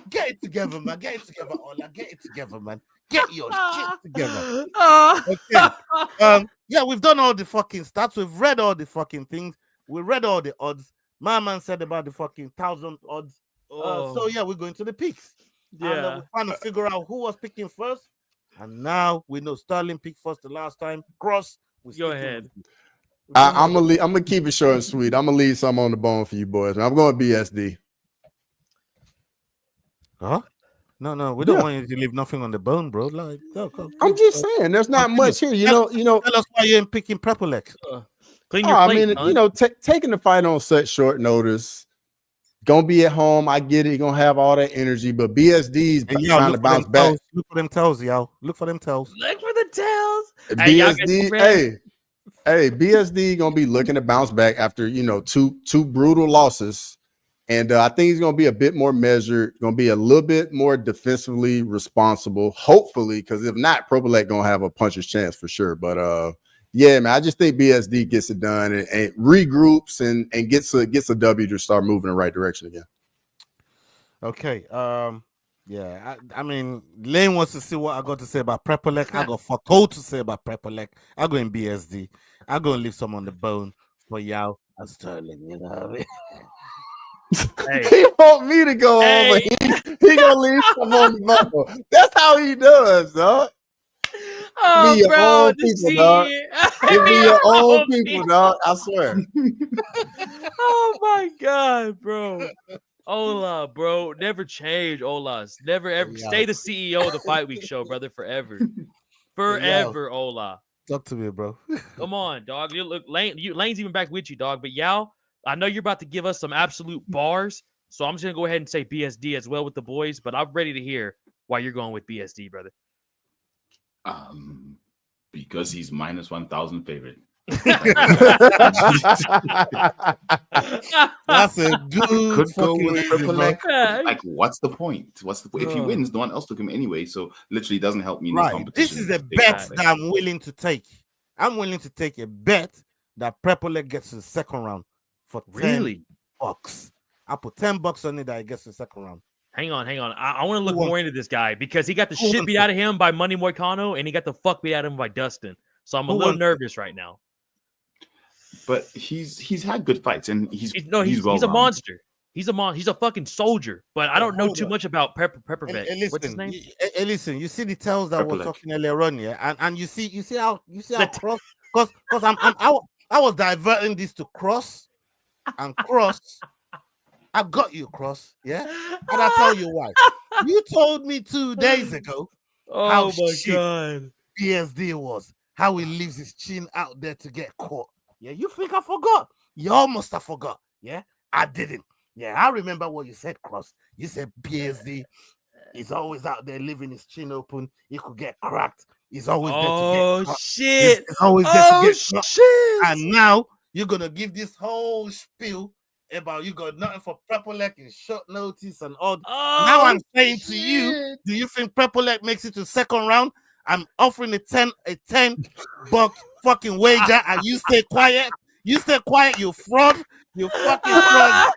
get it together, man. Get it together, Ola. Get it together, man. Get your shit together. Okay. Yeah, we've done all the fucking stats. We've read all the fucking things. We read all the odds. My man said about the fucking 1,000 odds. So yeah, we're going to the picks. Yeah. And we're trying to figure out who was picking first. And now we know Sterling picked first the last time. Cross. Go ahead. I'm gonna keep it short and sweet. I'm gonna leave some on the bone for you boys. I'm going BSD. Huh? No, we don't want you to leave nothing on the bone, bro. Like, I'm just saying, there's not much here. You know. Tell us why you ain't picking Prepolek. Clean your plate, taking the fight on such short notice. Gonna be at home. I get it. You're gonna have all that energy, but BSD's trying to bounce back. Look for them tails, y'all. Look for them tails. Look for the tails. BSD, hey, BSD gonna be looking to bounce back after two brutal losses. And I think he's going to be a bit more measured, going to be a little bit more defensively responsible, hopefully, because if not, Propolek going to have a puncher's chance for sure. But yeah, man, I just think BSD gets it done and regroups and gets a W to start moving in the right direction again. Okay. Yeah, I mean, Lane wants to see what I got to say about Prepolek. I got fuck all to say about Prepolek. I go in BSD. I go and leave some on the bone for Yao and Sterling, you know what I mean? Hey. He want me to go over. He gonna leave some on the bubble. That's how he does, dog. Oh, be your bro, own people, dog. It be your own people, dog. I swear. Oh my god, bro. Ola, bro. Never change, Olas. Never ever stay the CEO of the Fight Week show, brother, forever. Forever, Ola. Talk to me, bro. Come on, dog. You look Lane's even back with you, dog. But Yao, I know you're about to give us some absolute bars, so I'm just gonna go ahead and say BSD as well with the boys. But I'm ready to hear why you're going with BSD, brother. Because he's minus 1,000 favorite. That's a good Could go fucking with reason, bro. Like, what's the point? If he wins, no one else took him anyway. So literally doesn't help me in this Right. competition. This is a bet that I'm willing to take. I'm willing to take a bet that Prepolek gets to the second round for $10. I put $10 on it that he gets to the second round. Hang on. I want to look more into this guy because he got the shit beat out of him by Money Moicano and he got the fuck beat out of him by Dustin. So I'm a little nervous right now. But he's had good fights and he's a monster. He's a fucking soldier. But I don't know too much about Peppervet. What's his name? Listen, you see the tells that we're talking earlier on, yeah, and you see how Cross because I was diverting this to Cross and Cross. I got you, Cross, yeah? And I'll tell you why. You told me 2 days ago how shit BSD was, how he leaves his chin out there to get caught. Yeah, you think I forgot? You almost have forgot. Yeah, I didn't. Yeah, I remember what you said, Cross. You said BSD is always out there leaving his chin open. He could get cracked. He's always there to get cracked. Shit. He's always there to get cracked. Shit. And now you're going to give this whole spiel about you got nothing for Prepolek in short notice and all. Now I'm saying to you, do you think Prepolek makes it to second round? I'm offering a $10 fucking wager, and you stay quiet. You stay quiet, you fraud. You fucking fraud.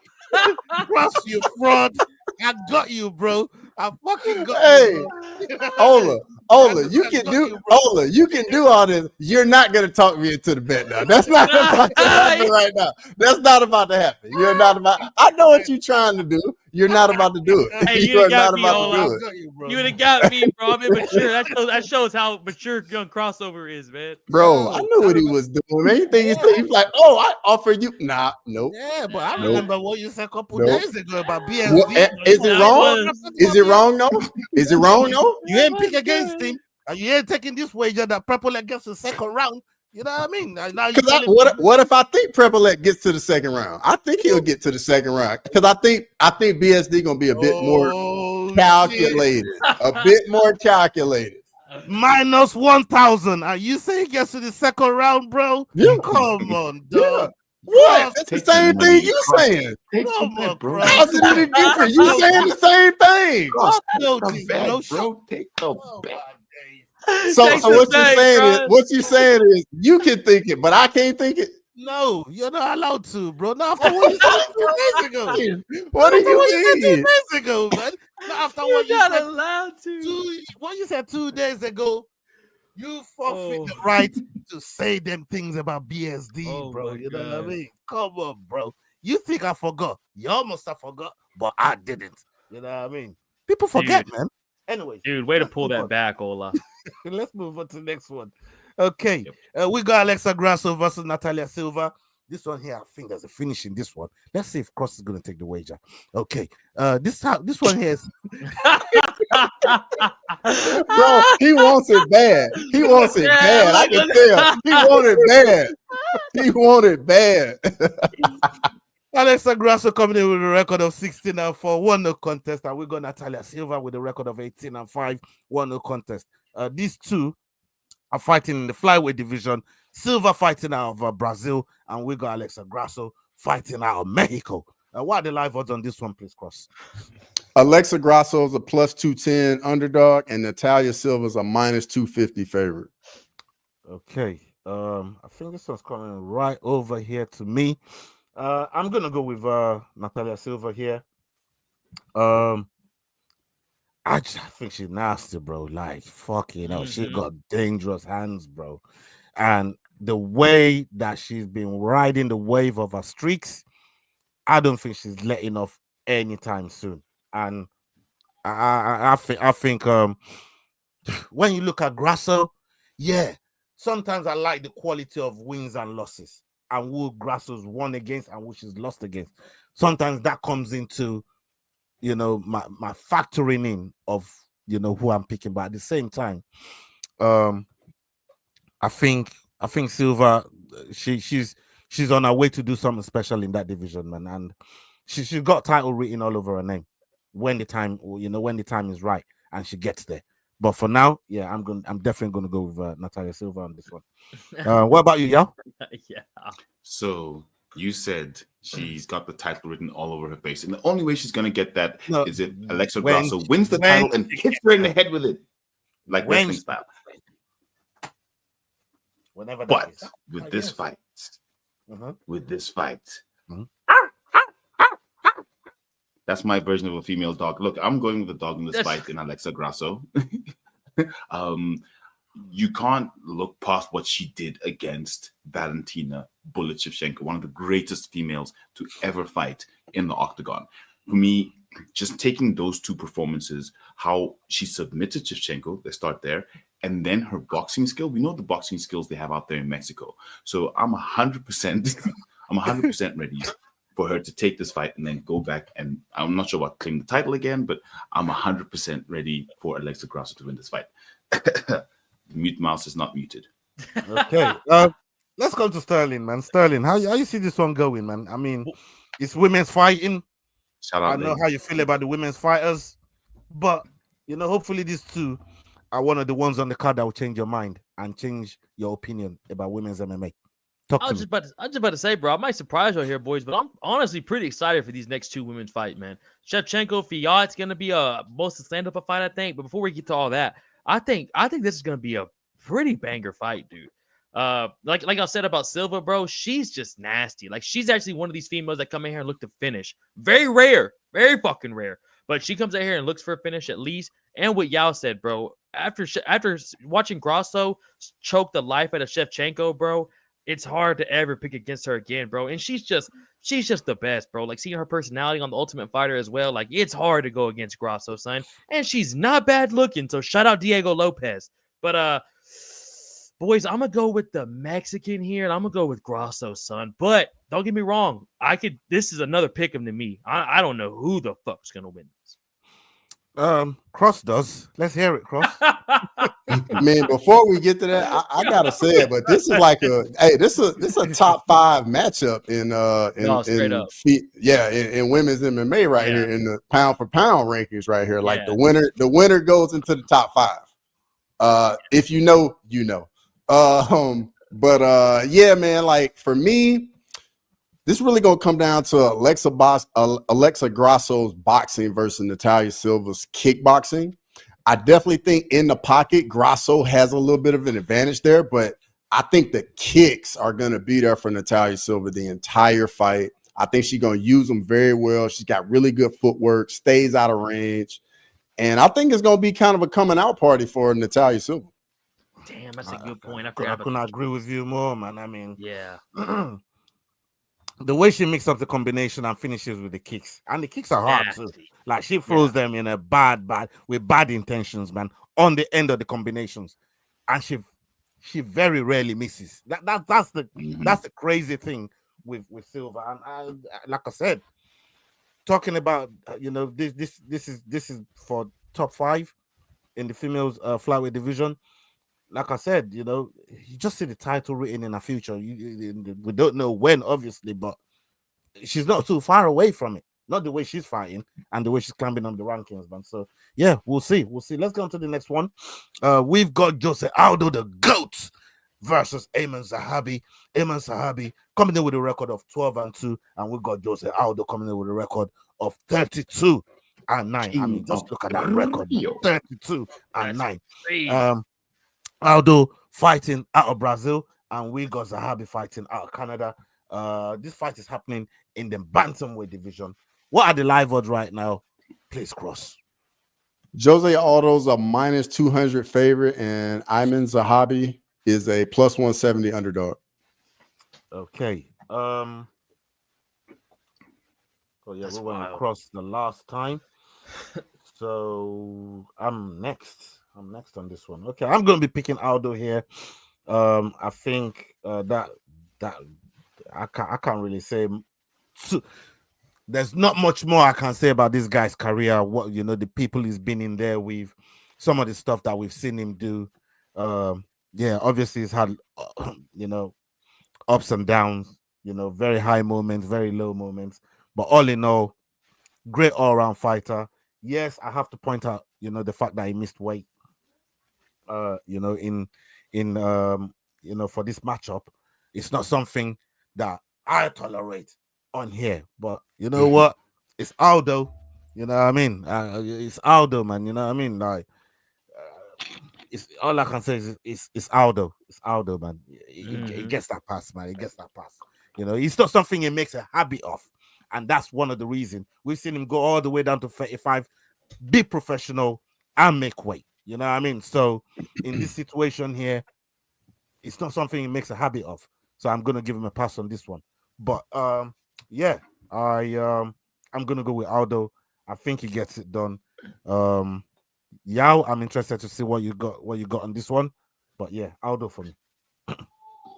Cross, you fraud. I got you, bro. I fucking got you. Hey, Ola, Ola, you can do Ola, you can do all this. You're not gonna talk me into the bet now. That's not about to happen right now. That's not about to happen. You're not about. I know what you're trying to do. You're not about to do it. Hey, you are not about to do it. You would have got me, bro. I'm immature. That shows how mature young crossover is, man. Bro, I knew what he was doing, man. You think he's like, oh, I offer you. Nah, nope. Yeah, but I remember what you said a couple days ago about BSD. Is it wrong? Is it wrong, no? Is it wrong, no? You ain't pick against him, and you ain't taking this wager that Prepolek gets the second round. You know what I mean? Now what if I think Prepolek gets to the second round? I think he'll get to the second round because I think BSD gonna be a bit more calculated, a bit more calculated. Minus 1,000. Are you saying he gets to the second round, bro? Yeah. Come on, dog. What? That's the same thing you saying. Come on, bro. How's it any different? You saying the same thing. Take the bet. So what you're saying is you can think it, but I can't think it. No, you're not allowed to, bro. Not after what you said 2 days ago. What do you mean? 2 days ago, man. Not after what you said. Allowed to. What you said 2 days ago, you forfeit the right to say them things about BSD, bro. You know what I mean? Come on, bro. You think I forgot? You almost have forgot, but I didn't. You know what I mean? People forget, man. Anyways, dude, way to pull that back, Ola. Let's move on to the next one. Okay, we got Alexa Grasso versus Natalia Silva. This one here, I think there's a finish in this one. Let's see if Cross is going to take the wager. Okay, this one here is. Bro, he wants it bad. He wants it bad. I can tell. He wants it bad. He wants it bad. Alexa Grasso coming in with a record of 16-4, 1-0 contest, and we got Natalia Silva with a record of 18-5, 1-0 contest. These two are fighting in the flyweight division. Silva fighting out of Brazil, and we got Alexa Grasso fighting out of Mexico. What are the live odds on this one, please, Cross? Alexa Grasso is a plus 210 underdog, and Natalia Silva is a minus 250 favorite. Okay, I think this one's coming right over here to me. I'm gonna go with Natalia Silva here. I think she's nasty, bro. Like, fucking hell, she got dangerous hands, bro. And the way that she's been riding the wave of her streaks, I don't think she's letting off anytime soon. And I think when you look at Grasso, yeah, sometimes I like the quality of wins and losses, and who Grasso's won against and who she's lost against. Sometimes that comes into, you know, my factoring in of, you know, who I'm picking. But at the same time, I think Silva, she's on her way to do something special in that division, man. And she's got title written all over her name when the time is right and she gets there. But for now, yeah, I'm definitely gonna go with Natalia Silva on this one. What about you, Yao? Yeah. So you said she's got the title written all over her face, and the only way she's gonna get that is if Alexa Grasso wins the title and hits her in the head with it, like wrestling style. Whenever, but with this fight, that's my version of a female dog. Look, I'm going with the dog in this fight in Alexa Grasso. You can't look past what she did against Valentina Bullet Shevchenko, one of the greatest females to ever fight in the octagon. For me, just taking those two performances, how she submitted Shevchenko, let's start there, and then her boxing skill. We know the boxing skills they have out there in Mexico. So I'm 100% ready for her to take this fight and then go back, and I'm not sure about claim the title again, but I'm 100% ready for Alexa Grasso to win this fight. The mute mouse is not muted. Okay. Let's go to Sterling, man. Sterling, how you see this one going, man? I mean, it's women's fighting. Shout out, I know how you feel about the women's fighters, but you know, hopefully these two are one of the ones on the card that will change your mind and change your opinion about women's MMA. I was just about to say, bro, I might surprise you here, boys, but I'm honestly pretty excited for these next two women's fight, man. Shevchenko, Fiat's gonna be most stand-up fight, I think. But before we get to all that, I think this is gonna be a pretty banger fight, dude. Like I said about Silva, bro, she's just nasty. Like, she's actually one of these females that come in here and look to finish. Very rare, very fucking rare. But she comes out here and looks for a finish at least. And what Yao said, bro, after watching Grasso choke the life out of Shevchenko, bro, it's hard to ever pick against her again, bro. And she's just the best, bro. Like seeing her personality on The Ultimate Fighter as well. Like it's hard to go against Grasso, son. And she's not bad looking. So shout out Diego Lopez. But boys, I'm gonna go with the Mexican here, and I'm gonna go with Grasso, son. But don't get me wrong, this is another pick 'em to me. I don't know who the fuck's gonna win this. Cross does. Let's hear it, Cross. Man, before we get to that, I gotta say it, but this is like this is a top 5 matchup in women's MMA right here in the pound for pound rankings right here. Like the winner goes into the top 5. If you know, you know. Yeah, man, like for me, this is really gonna come down to Alexa Grasso's boxing versus Natalia Silva's kickboxing. I definitely think in the pocket, Grasso has a little bit of an advantage there, but I think the kicks are gonna be there for Natalia Silva the entire fight. I think she's gonna use them very well. She's got really good footwork, stays out of range, and I think it's gonna be kind of a coming out party for Natalia Silva. Damn, that's a good point. I couldn't agree with you more, man. I mean, yeah. The way she mixes up the combination and finishes with the kicks, and the kicks are hard too. Like she throws them in a bad with bad intentions, man, on the end of the combinations, and she very rarely misses. That's the crazy thing with Silva. And like I said, talking about this is for top 5 in the females flyweight division. Like I said, you just see the title written in her future. We don't know when, obviously, but she's not too far away from it. Not the way she's fighting and the way she's climbing up the rankings, man. So, yeah, we'll see. Let's go on to the next one. We've got Jose Aldo, the GOAT, versus Ayman Zahabi. Ayman Zahabi coming in with a record of 12-2, and we've got Jose Aldo coming in with a record of 32-9. I mean, just look at that record, 32-9. Aldo fighting out of Brazil, and we got Zahabi fighting out of Canada. This fight is happening in the bantamweight division. What are the live odds right now? Please, Cross. Jose Aldo's a -200 favorite, and Ayman Zahabi is a +170 underdog. Okay. We went across the last time. So I'm next. I'm next on this one. Okay, I'm going to be picking Aldo here. I think that I can't really say. There's not much more I can say about this guy's career. What the people he's been in there with, some of the stuff that we've seen him do. Obviously he's had ups and downs. Very high moments, very low moments. But all in all, great all-round fighter. Yes, I have to point out the fact that he missed weight. For this matchup, it's not something that I tolerate on here. But you know what? It's Aldo. You know what I mean? It's Aldo, man. You know what I mean? Like, it's all I can say is it's Aldo. It's Aldo, man. He gets that pass, man. He gets that pass. It's not something he makes a habit of, and that's one of the reasons we've seen him go all the way down to 35, be professional, and make weight. You know what I mean? So in this situation here, it's not something he makes a habit of. So I'm gonna give him a pass on this one. But I'm gonna go with Aldo. I think he gets it done. Yao, I'm interested to see what you got on this one. But yeah, Aldo for me.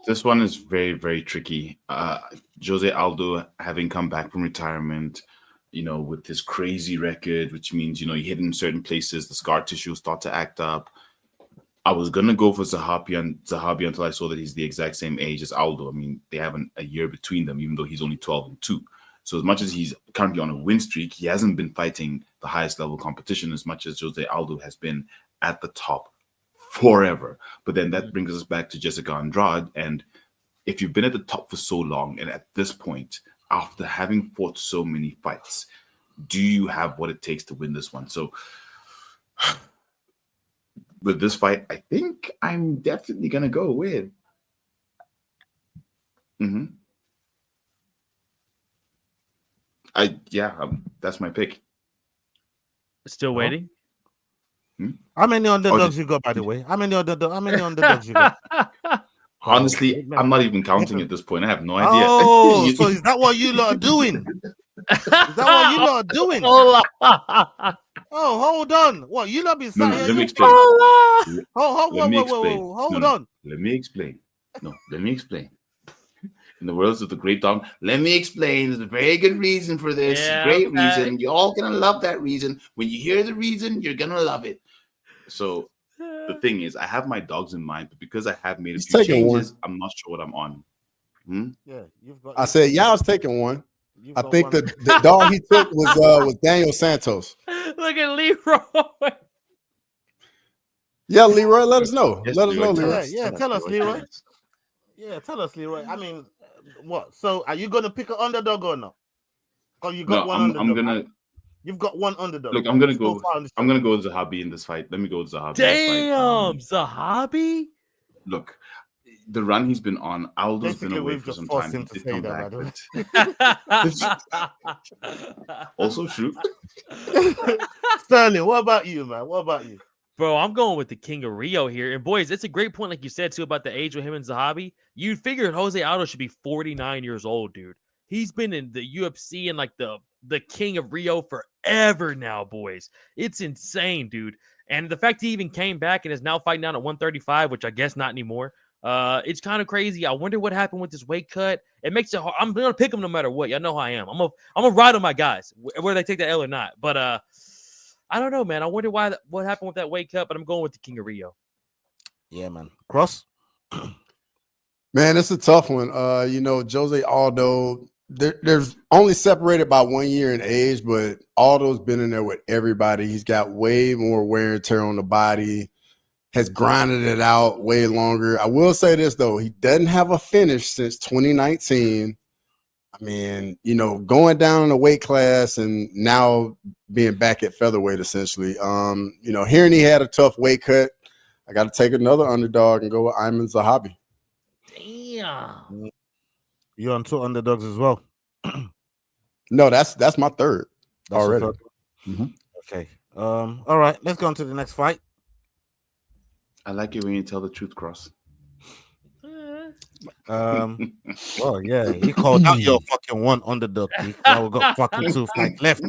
This one is very, very tricky. Jose Aldo, having come back from retirement, with his crazy record, which means, he hit in certain places, the scar tissue will start to act up. I was going to go for Zahabi until I saw that he's the exact same age as Aldo. I mean, they have a year between them, even though he's only 12-2. So as much as he's currently on a win streak, he hasn't been fighting the highest level competition as much as Jose Aldo has been at the top forever. But then that brings us back to Jessica Andrade. And if you've been at the top for so long, and at this point, after having fought so many fights, do you have what it takes to win this one? So with this fight, I think I'm definitely going to go with. That's my pick. Still waiting? How many underdogs you got, by the way? How many underdogs you got? Honestly, I'm not even counting at this point. I have no idea. Oh, so is that what you lot are doing? Is that what you lot are doing? Oh, hold on. What, you lot be sat here? Let me explain. Hold on. Let me explain. No, let me explain. In the words of the great Dom, let me explain. There's a very good reason for this. Yeah, Great okay. reason. You're all gonna love that reason. When you hear the reason, you're gonna love it. So the thing is, I have my dogs in mind, but because I have made a few changes, I'm not sure what I'm on. Yeah, I said, I was taking one. I think the dog he took was Daniel Santos. Look at Leroy. Yeah, Leroy, let us know. Yes, Let us know, Leroy. Yeah, tell us, Leroy. Yeah, tell us, Leroy. I mean, what? So, are you gonna pick an underdog or not? Oh, you got one underdog. You've got one underdog. Look, I'm gonna go with Zahabi in this fight. Let me go with Zahabi. Damn, Zahabi. Look, the run he's been on, Aldo's been away for some time. He did come back, but... Also true. Sterling, what about you, man? What about you? Bro, I'm going with the King of Rio here. And boys, it's a great point, like you said, too, about the age with him and Zahabi. You figured Jose Aldo should be 49 years old, dude. He's been in the UFC and like the King of Rio forever now, boys. It's insane, dude. And the fact he even came back and is now fighting down at 135, which I guess not anymore. It's kind of crazy. I wonder what happened with this weight cut. It makes it hard. I'm gonna pick him no matter what. Y'all know how I am. I'm gonna ride on my guys, whether they take the L or not. But I don't know, man. I wonder what happened with that weight cut. But I'm going with the King of Rio. Yeah, man. Cross. Man, it's a tough one. Jose Aldo. There's only separated by 1 year in age, but Aldo's been in there with everybody. He's got way more wear and tear on the body, has grinded it out way longer. I will say this, though. He doesn't have a finish since 2019. I mean, going down in the weight class and now being back at featherweight, essentially. Hearing he had a tough weight cut, I got to take another underdog and go with Ayman Zahabi. Damn. You're on two underdogs as well. No, that's my third already. Mm-hmm. Okay. All right. Let's go on to the next fight. I like it when you tell the truth, Cross. Well, yeah, he called out your fucking one underdog. Now we got fucking two fights left.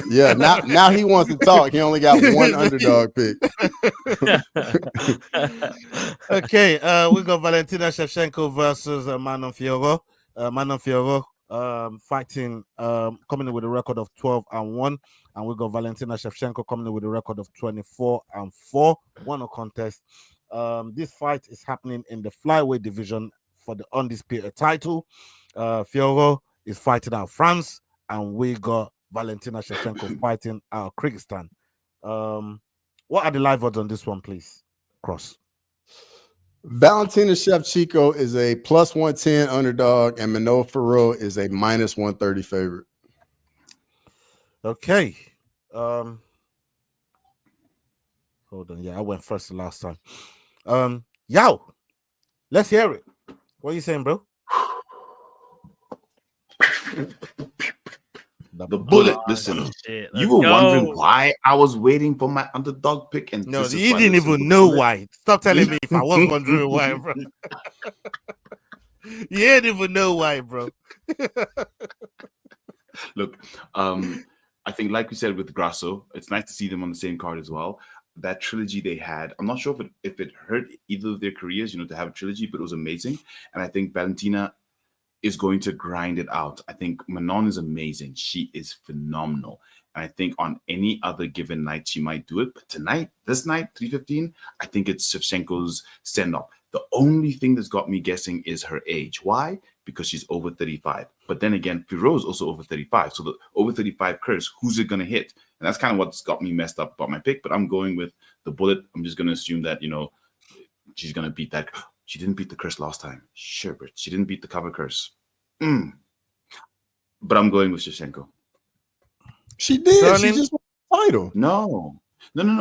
Yeah, now he wants to talk. He only got one underdog pick. Okay, we got Valentina Shevchenko versus Manon Fiorot. Manon Fiorot fighting, coming in with a record of 12-1, and we got Valentina Shevchenko coming in with a record of 24-4. Won a contest. This fight is happening in the flyweight division for the undisputed title. Fiorot is fighting out of France, and we got Valentina Shevchenko fighting out of Kyrgyzstan. What are the live odds on this one, please? Cross. Valentina Shevchenko is a plus 110 underdog, and Manon Fiorot is a minus 130 favorite. Okay. Hold on. Yeah, I went first the last time. Yao, let's hear it. What are you saying, bro? The bullet. Listen, you were wondering why I was waiting for my underdog pick, and no, you didn't even know why. Stop telling me if I was wondering why, bro. You didn't even know why, bro. Look, I think, like we said with Grasso, it's nice to see them on the same card as well. That trilogy they had, I'm not sure if it hurt either of their careers, to have a trilogy, but it was amazing. And I think Valentina is going to grind it out. I think Manon is amazing. She is phenomenal. And I think on any other given night, she might do it. But tonight, this night, 3:15, I think it's Shevchenko's send-off. The only thing that's got me guessing is her age. Why? Because she's over 35. But then again, Fiorot is also over 35. So the over 35 curse, who's it going to hit? And that's kind of what's got me messed up about my pick. But I'm going with the bullet. I'm just going to assume that, she's going to beat that. She didn't beat the curse last time. Sure, but she didn't beat the cover curse. But I'm going with Shevchenko. She did. Sterling? She just won the title. No.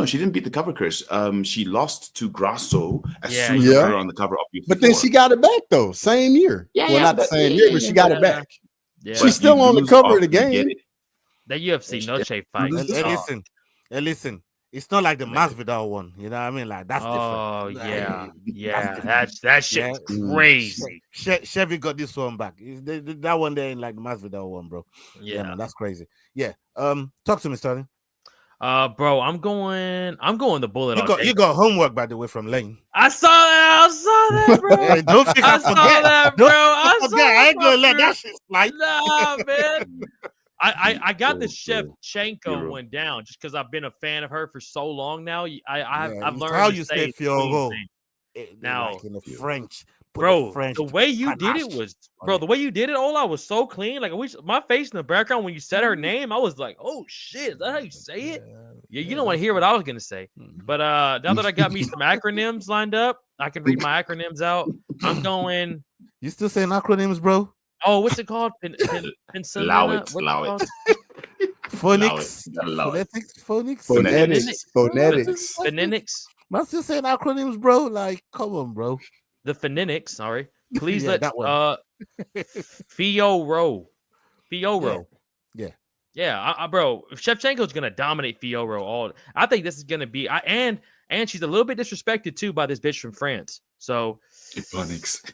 She didn't beat the cover curse. She lost to Grasso as soon as they were on the cover of UFC. But then she got it back though, same year. Not the same year, but she got it back. Yeah. She's still on the cover of the game. That UFC Noche fight. Hey, listen. It's not like the Masvidal one, you know what I mean? Like that's different. Oh Like, yeah, that's that shit's crazy. Chevy got this one back. That one there ain't like the Masvidal one, bro. Yeah, man, that's crazy. Yeah. Talk to me, Sterling. Bro, I'm going the bullet. You got homework, by the way, from Lane. I saw that, bro. Hey, don't think I saw forget. that, bro. I ain't gonna let that shit slide. Nah, man. I got the Bro. Shevchenko one down just because I've been a fan of her for so long now. I've learned how to you say say Fiorgo now, like in the French. Bro, French the way you did it was, bro, the way you did it, Ola, was so clean. Like, my face in the background when you said her name, I was like, oh shit, is that how you say it? Yeah, you don't want to hear what I was gonna say. But now that I got me some acronyms lined up, I can read my acronyms out. I'm going. You still saying acronyms, bro? Oh, what's it called? Allow it. Phonics. Phonetics. Man, still saying acronyms, bro. Like, come on, bro. The phonetics. Sorry. Please Yeah, let that one. Fioro. Yeah. Bro, Shevchenko's gonna dominate Fioro. I think this is gonna be. And she's a little bit disrespected too by this bitch from France. So. Phonics.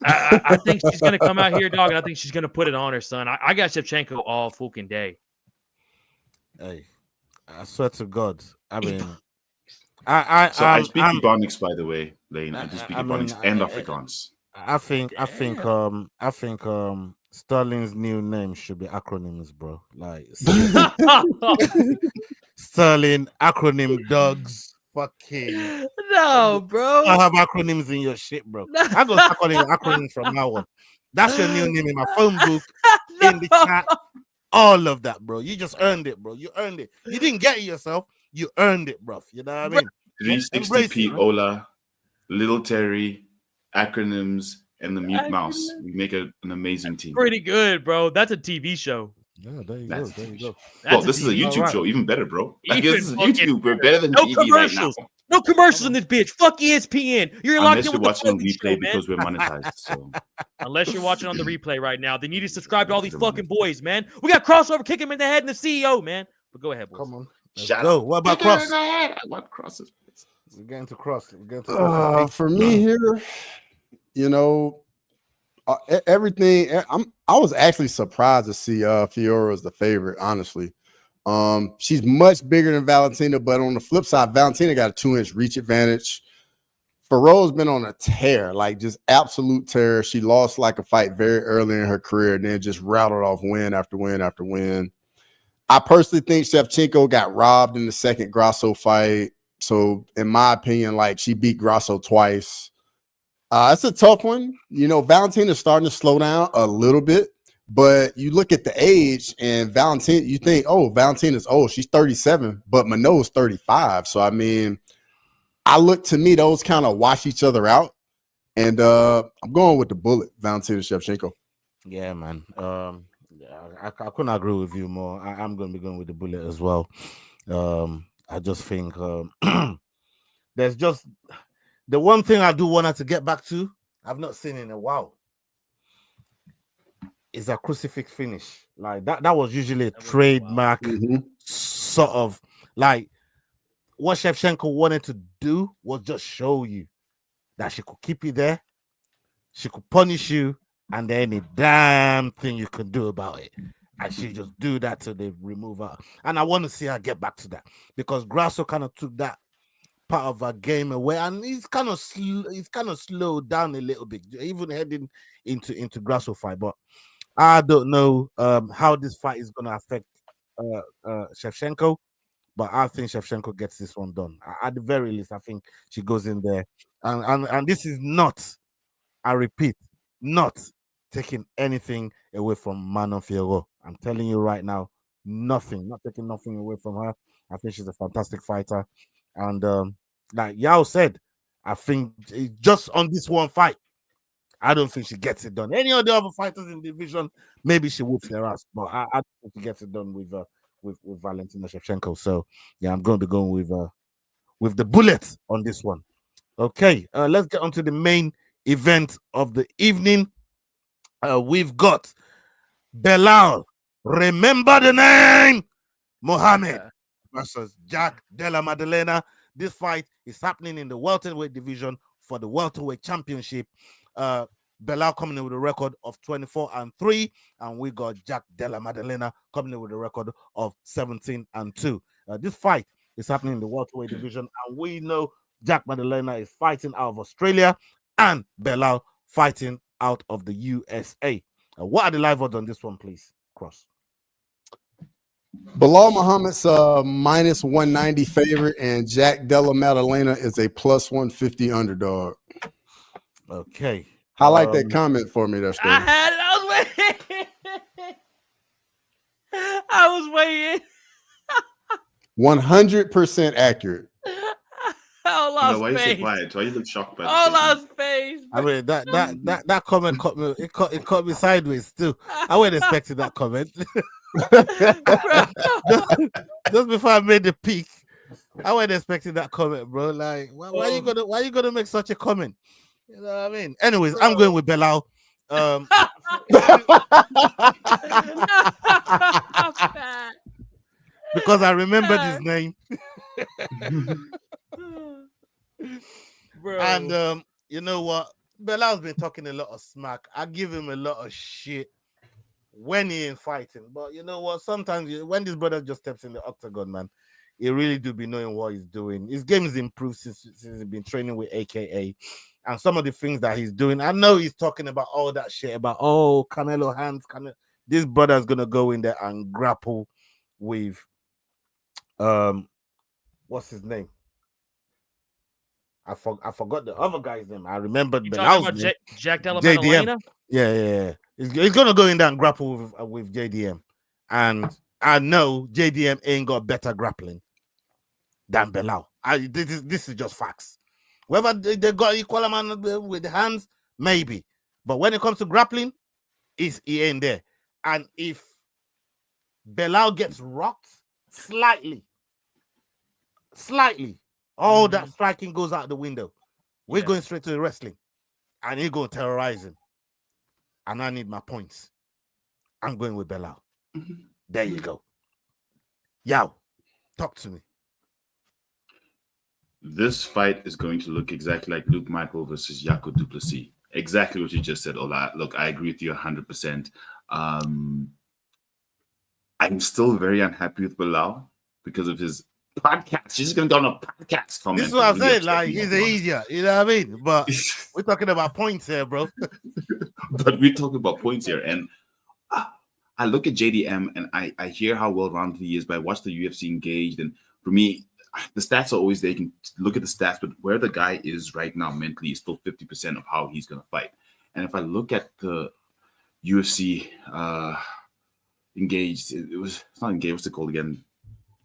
I think she's gonna come out here, dog, and I think she's gonna put it on her, son. I got Shevchenko all fucking day. Hey, I swear to God. I mean, I speak Ebonics, by the way, Lane. I just speak Ebonics and Afrikaans. I think Sterling's new name should be acronyms, bro. Like Sterling acronym dogs. Fucking no, bro. I have acronyms in your shit, bro. I'm gonna start calling you acronyms from now on. That's your new name in my phone book, in the chat, all of that, bro. You just earned it, bro. You earned it. You didn't get it yourself. You earned it, bro. You know what I mean? 360p Ola, Little Terry, acronyms, and the mute mouse. We make an amazing team. Pretty good, bro. That's a TV show. Yeah, there you go. Well, this is a YouTube show, even better, bro. I guess this is YouTube. We're better than no TV commercials. right now. No commercials in this bitch. Fuck ESPN. You're locked Unless in you're with watching on the replay show, because we're monetized. So. Unless you're watching on the replay right now, then you need to subscribe to all these fucking boys, man. We got crossover, kick him in the head, and the CEO, man. But go ahead, boys. Come on. Shut up. What about Cross? I want crosses. We're getting to Cross. For me here, you know, everything. I was actually surprised to see Fiora as the favorite. Honestly, she's much bigger than Valentina, but on the flip side, Valentina got a 2-inch reach advantage. Ferro's been on a tear, like just absolute tear. She lost like a fight very early in her career, and then just rattled off win after win after win. I personally think Shevchenko got robbed in the second Grasso fight. So, in my opinion, like she beat Grasso twice. It's a tough one. You know, Valentina's starting to slow down a little bit, but you look at the age and Valentina, you think, oh, Valentina's old. She's 37, but Mano's 35. So, I mean, to me, those kind of wash each other out. And I'm going with the bullet, Valentina Shevchenko. Yeah, man. I couldn't agree with you more. I'm going to be going with the bullet as well. I just think there's just the one thing I do want her to get back to, I've not seen in a while, is a crucifix finish. Like that was usually a trademark sort of like what Shevchenko wanted to do was just show you that she could keep you there, she could punish you, and then any damn thing you could do about it. And she just do that till they remove her. And I want to see her get back to that because Grasso kind of took that part of her game away, and he's kind of slowed down a little bit, even heading into Grasso fight. But I don't know how this fight is going to affect Shevchenko. But I think Shevchenko gets this one done. At the very least, I think she goes in there, and this is not, I repeat, not taking anything away from Manon Fiorot. I'm telling you right now, not taking nothing away from her. I think she's a fantastic fighter. And like Yao said, I think just on this one fight, I don't think she gets it done. Any of the other fighters in the division, maybe she whoops their ass. But I don't think she gets it done with Valentina Shevchenko. So yeah, I'm going to be going with the bullet on this one. Okay, let's get on to the main event of the evening. We've got Belal. Remember the name, Muhammad versus Jack Della Maddalena. This fight is happening in the welterweight division for the welterweight championship. Belal coming in with a record of 24-3, and we got Jack Della Maddalena coming in with a record of 17-2. This fight is happening in the welterweight division, and we know Jack Maddalena is fighting out of Australia and Belal fighting out of the USA. What are the live odds on this one, please, Cross? Belal Muhammad's minus 190 favorite, and Jack Della Maddalena is a plus 150 underdog. Okay. Highlight that comment for me there, Steve. I was waiting. I was waiting. 100% accurate. I lost why are you face. so quiet? Why you look shocked by I the lost face. I mean that comment caught me. It caught me sideways too. I wasn't expecting that comment. just before I made the peak, I wasn't expecting that comment, bro. Like, why you gonna make such a comment? You know what I mean? Anyways, I'm going with Belal. Because I remembered his name. Bro. And you know what? Belal's been talking a lot of smack. I give him a lot of shit when he ain't fighting. But you know what? Sometimes when this brother just steps in the octagon, man, he really do be knowing what he's doing. His game has improved since he's been training with AKA. And some of the things that he's doing, I know he's talking about all that shit about, Canelo hands. This brother's going to go in there and grapple with, what's his name? I forgot the other guy's name. I remembered Belal's name. Jack Della Maddalena? Yeah. He's going to go in there and grapple with JDM. And I know JDM ain't got better grappling than Belal. This is just facts. Whether they got equal amount with the hands, maybe. But when it comes to grappling, he ain't there. And if Belal gets rocked slightly, all that striking goes out the window. We're going straight to the wrestling. And he's going to terrorize him. And I need my points. I'm going with Belal. There you go. Yow, talk to me. This fight is going to look exactly like Luke Michael versus Jaco du Plessis. Exactly what you just said, Ola. Look, I agree with you 100%. I'm still very unhappy with Belal because of his podcast. She's going to go on a podcast comment. This is what I'm saying. Like, he's an idiot. You know what I mean? But we're talking about points here, bro. But we're talking about points here. And I look at JDM and I hear how well-rounded he is, but I watch the UFC engaged. And for me, the stats are always there. You can look at the stats, but where the guy is right now mentally is still 50% of how he's going to fight. And if I look at the UFC engaged, it's not engaged, what's it called again?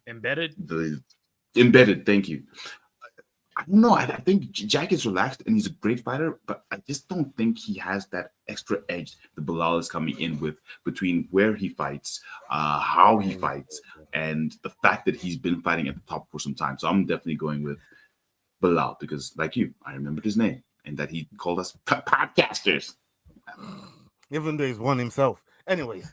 Embedded? Embedded, thank you. I don't know. I think Jack is relaxed and he's a great fighter, but I just don't think he has that extra edge that Belal is coming in with between where he fights, how he fights, and the fact that he's been fighting at the top for some time. So I'm definitely going with Belal because, like you, I remembered his name and that he called us podcasters. Even though he's one himself. Anyways.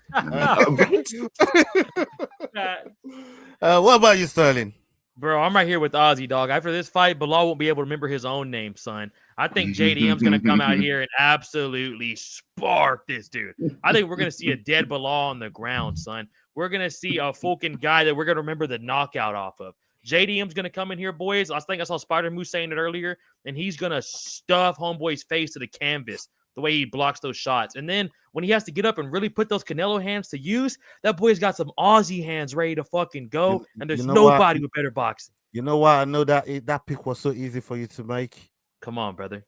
What about you, Sterling? Bro, I'm right here with Ozzy, dog. After this fight, Belal won't be able to remember his own name, son. I think JDM's going to come out here and absolutely spark this dude. I think we're going to see a dead Belal on the ground, son. We're going to see a fucking guy that we're going to remember the knockout off of. JDM's going to come in here, boys. I think I saw Spider Moose saying it earlier, and he's going to stuff homeboy's face to the canvas the way he blocks those shots. And then when he has to get up and really put those Canelo hands to use, that boy's got some Aussie hands ready to fucking go, and there's nobody with better boxing. You know why I know that pick was so easy for you to make? Come on, brother.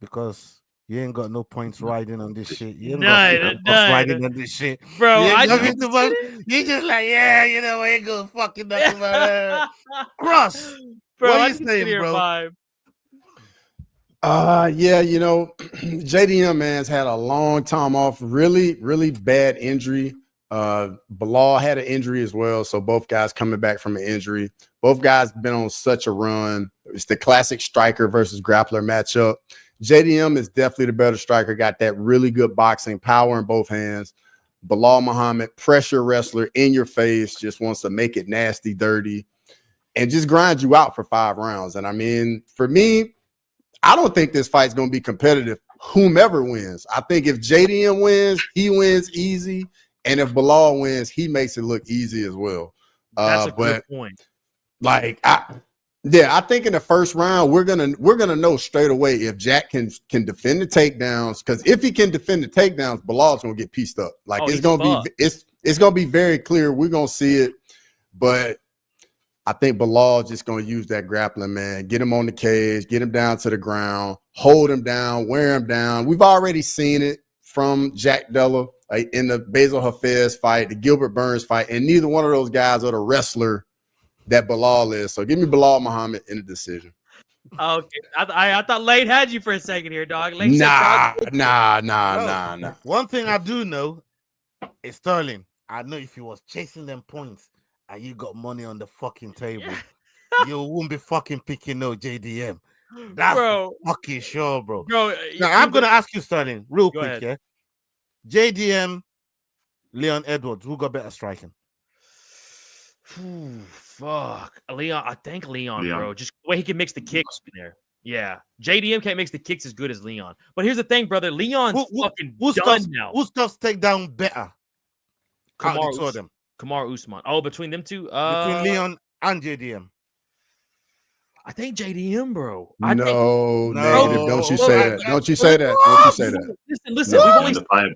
Because you ain't got no points riding on this shit. You ain't none riding on this shit. Bro, you just like, you know, I ain't gonna fucking nothing about Cross. Bro, what are you saying, bro? Yeah, you know, JDM man's had a long time off, really, really bad injury. Belal had an injury as well, so both guys coming back from an injury. Both guys been on such a run. It's the classic striker versus grappler matchup. JDM is definitely the better striker, got that really good boxing power in both hands. Belal Muhammad, pressure wrestler, in your face, just wants to make it nasty, dirty, and just grind you out for 5 rounds. And I mean, for me, I don't think this fight's going to be competitive, whomever wins. I think if JDM wins, he wins easy. And if Belal wins, he makes it look easy as well. That's a good point. Like, I think in the first round, we're gonna know straight away if Jack can defend the takedowns. Because if he can defend the takedowns, Bilal's gonna get pieced up. Like it's gonna be very clear. We're gonna see it, but I think Bilal's just gonna use that grappling, man. Get him on the cage, get him down to the ground, hold him down, wear him down. We've already seen it from Jack Della in the Basil Hafez fight, the Gilbert Burns fight, and neither one of those guys are the wrestler that Belal is. So give me Belal Muhammad in the decision. Okay, I thought Lane had you for a second here, dog. Lane Nah. One thing I do know is Sterling. I know if he was chasing them points and you got money on the fucking table, you won't be fucking picking no JDM. That's fucking sure, bro. Now I'm gonna ask you, Sterling, real quick, yeah. JDM, Leon Edwards, who got better striking? Fuck. Leon, I think Leon, bro. Just the way he can mix the kicks in there. Yeah. JDM can't mix the kicks as good as Leon. But here's the thing, brother. Leon's fucking done now. Who stuffs take down better? Kamar Usman. Oh, between them two? Between Leon and JDM. I think JDM, bro. No, negative. Don't you say that. Don't you say that. Don't you say that.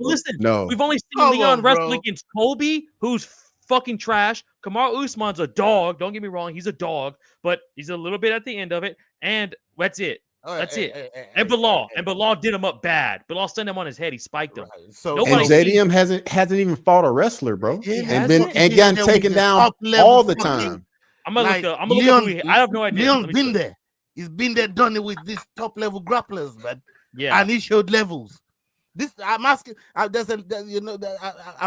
Listen. We've only seen Leon wrestle against Colby, who's fucking trash. Kamar Usman's a dog. Don't get me wrong. He's a dog, but he's a little bit at the end of it. And that's it. And Belal did him up bad. Belal sent him on his head. He spiked him. And JDM hasn't even fought a wrestler, bro. And gotten taken down all the time. I'm gonna look. I have no idea. Leon's been there. He's been there, done it with these top level grapplers, man. Yeah, and he showed levels. I'm asking. I'm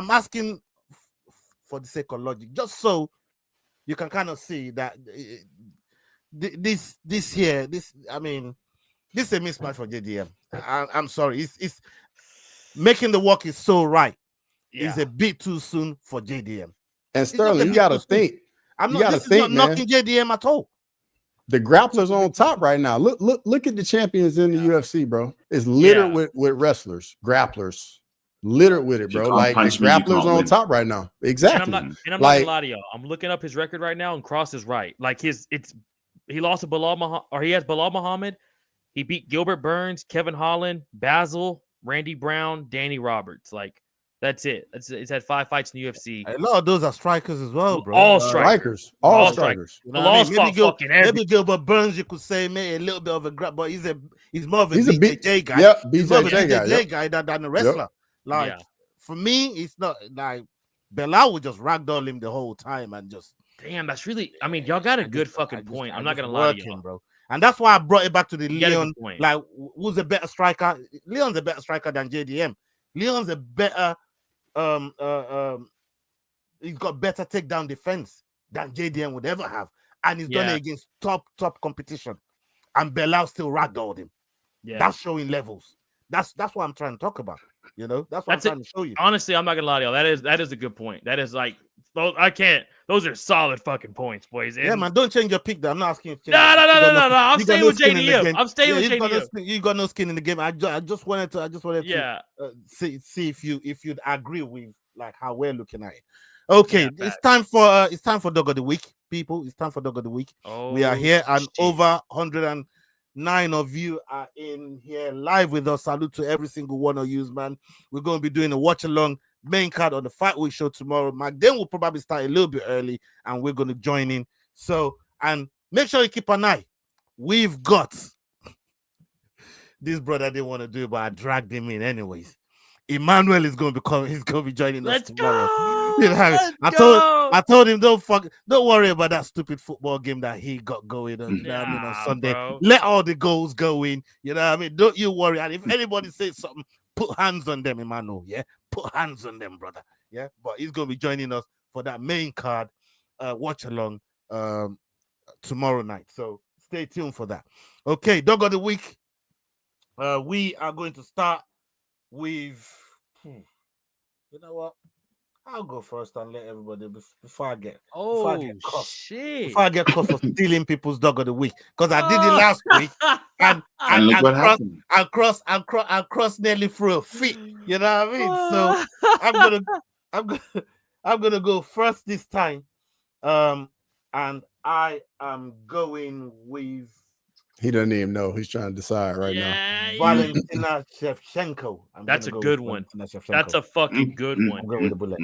asking for the sake of logic, just so you can kind of see that this is a mismatch for JDM. I'm sorry. It's making the work is so right. Yeah. It's a bit too soon for JDM. And Sterling, you got to think. This is not knocking JDM at all. The grapplers on top right now. Look at the champions in the UFC, bro. It's littered with wrestlers, grapplers, littered with it, bro. Like the grapplers on top right now. Exactly. And I'm not gonna lie to y'all. I'm looking up his record right now, and Cross is right. Like he lost to Belal Muhammad, or he has Belal Muhammad. He beat Gilbert Burns, Kevin Holland, Basil, Randy Brown, Danny Roberts. Like that's it. It's had 5 fights in the UFC. A lot of those are strikers as well, bro. All strikers. Maybe Gilbert Burns, you could say, maybe a little bit of a grab, but he's more of a BJJ guy. Yeah, BJJ guy than a wrestler. For me, it's not like Belal would just ragdoll him the whole time and just. Damn, that's really. I mean, y'all got a good fucking point. I'm not gonna lie to you, bro. And that's why I brought it back to the Leon. Like, who's a better striker? Leon's a better striker than JDM. Leon's a better. He's got better takedown defense than JDM would ever have, and he's done it against top competition. And Belal still ragdolled him. Yeah, that's showing levels. That's what I'm trying to talk about. You know, that's what I'm trying to show you. Honestly, I'm not gonna lie to y'all. That is a good point. That is like, I can't. Those are solid fucking points, boys. And, yeah, man. Don't change your pick. There. I'm not asking you. No. I'm staying with JDM. I'm staying with JDM. You got no skin in the game. I just wanted to. See if you'd agree with like how we're looking at it. Okay, it's time for Dog of the Week, people. It's time for Dog of the Week. We are here, and over 109 of you are in here live with us. Salute to every single one of you, man. We're going to be doing a watch along main card on the Fight Week show tomorrow. Then we'll probably start a little bit early, and we're going to join in. So, and make sure you keep an eye. We've got this brother didn't want to do it, but I dragged him in anyways. Emmanuel is going to be joining us tomorrow. You know, I told him don't worry about that stupid football game that he got going on, on Sunday. Bro. Let all the goals go in. You know what I mean? Don't you worry. And if anybody says something, put hands on them, Emmanuel. Yeah, put hands on them, brother. Yeah, but he's going to be joining us for that main card watch along tomorrow night. So stay tuned for that. Okay, Dog of the Week. We are going to start with You know what? I'll go first and let everybody before I get cussed. Shit. Before I get cussed for stealing people's dog of the week. Because I did it last week and look what happened. I crossed nearly through a feet. You know what I mean? So I'm gonna go first this time. And I am going with. He doesn't even know. He's trying to decide right now. Valentina Shevchenko. That's a good one. That's a fucking good one. I'm going with the bullet.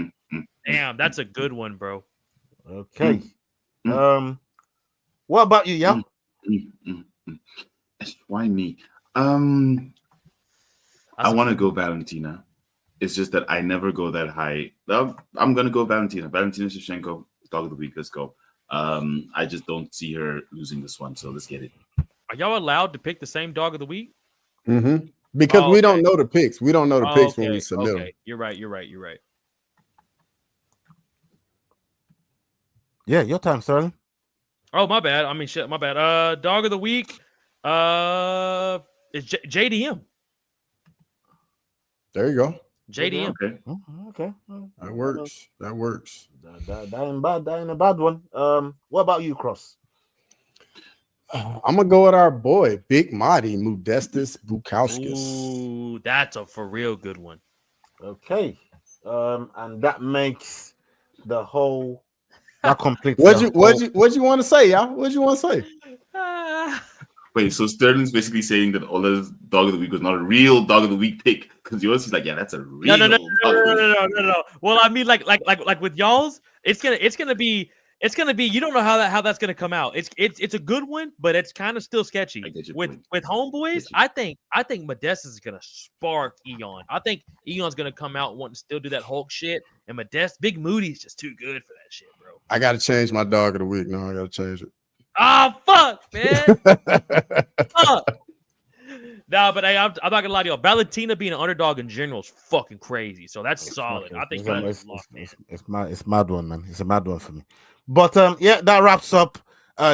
Damn, that's a good one, bro. Okay. What about you, Yao? Why me? I want to go Valentina. It's just that I never go that high. I'm gonna go Valentina. Valentina Shevchenko, dog of the week. Let's go. I just don't see her losing this one, so let's get it. Are y'all allowed to pick the same dog of the week? Mm-hmm. Because we don't know the picks. We don't know the picks when we submit them. You're right. Yeah, your time, Sterling. Oh, my bad. I mean, shit, my bad. Dog of the week. It's JDM. There you go. JDM. Okay. That works. That ain't bad. That ain't a bad one. What about you, Cross? I'm gonna go with our boy, Big Marty Modestus Bukauskas. Ooh, that's a for real good one. Okay. And that makes the whole that completes. What you want to say, y'all? What you want to say? Wait, so Sterling's basically saying that Ola's dog of the week was not a real dog of the week pick because yours is like, yeah, that's a real. No. Well, I mean, like with y'all's, it's gonna be. You don't know how that's gonna come out. It's a good one, but it's kind of still sketchy. With homeboys, I think Modestus is gonna spark Eon. I think Eon's gonna come out wanting to still do that Hulk shit, and Modest Big Moody is just too good for that shit, bro. I gotta change my dog of the week. No, I gotta change it. Oh fuck, man. Fuck. No, but I'm not gonna lie to y'all. Valentina being an underdog in general is fucking crazy. So that's solid. I think it's mad one, man. It's a mad one for me. But yeah, that wraps up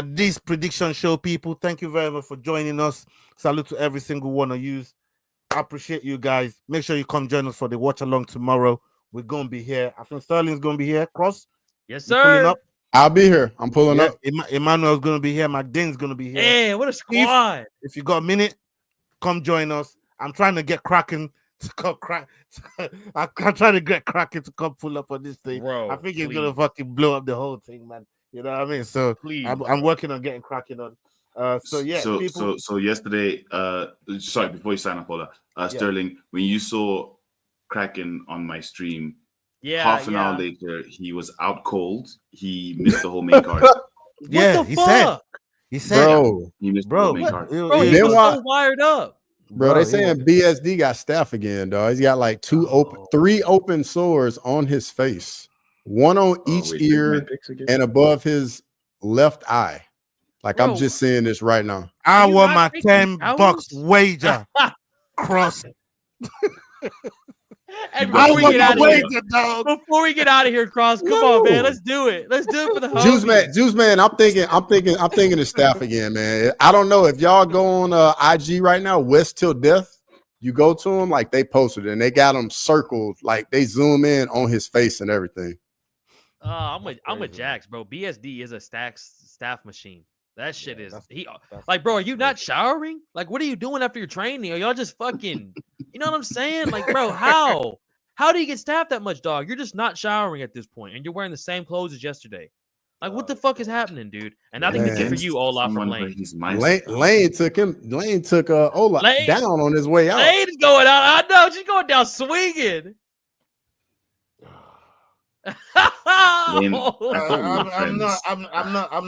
this prediction show, people. Thank you very much for joining us. Salute to every single one of you. I appreciate you guys. Make sure you come join us for the watch along tomorrow. We're gonna be here. I think Sterling's gonna be here. Cross. Yes, sir. I'll be here. I'm pulling up. Emmanuel's gonna be here. McDane's gonna be here. Hey, what a squad! If you got a minute, come join us. I'm trying to get Kraken to come I'm trying to get Kraken to come pull up on this thing. Bro, I think he's gonna fucking blow up the whole thing, man. You know what I mean? So I'm working on getting Kraken on. So yesterday, sorry, before you sign up, Ola, Sterling, when you saw Kraken on my stream, half an hour later, he was out cold. He missed the whole main card. He said, bro, he missed the whole main card. Bro, he was so wired up. Bro, they saying BSD got staph again, dog. He's got like three open sores on his face, one on each ear and above his left eye. Like, bro, I'm just seeing this right now. I want my $10 wager. Cross. Hey, before we get out of here, Cross, come on, man. Let's do it. Let's do it for the homies. Juice man. I'm thinking of staff again, man. I don't know if y'all go on IG right now, West Till Death. You go to them, like they posted it, and they got him circled, like they zoom in on his face and everything. I'm with Jax, bro. BSD is a staff machine. That shit is like, bro, are you not showering? Like, what are you doing after your training? Are y'all just fucking, you know what I'm saying? Like, bro, how do you get staffed that much, dog? You're just not showering at this point, and you're wearing the same clothes as yesterday. Like, what the fuck is happening, dude? And I think it's good for you, Olaf, from Lane. Lane took Olaf down on his way out. Lane is going out. I know, she's going down swinging. I'm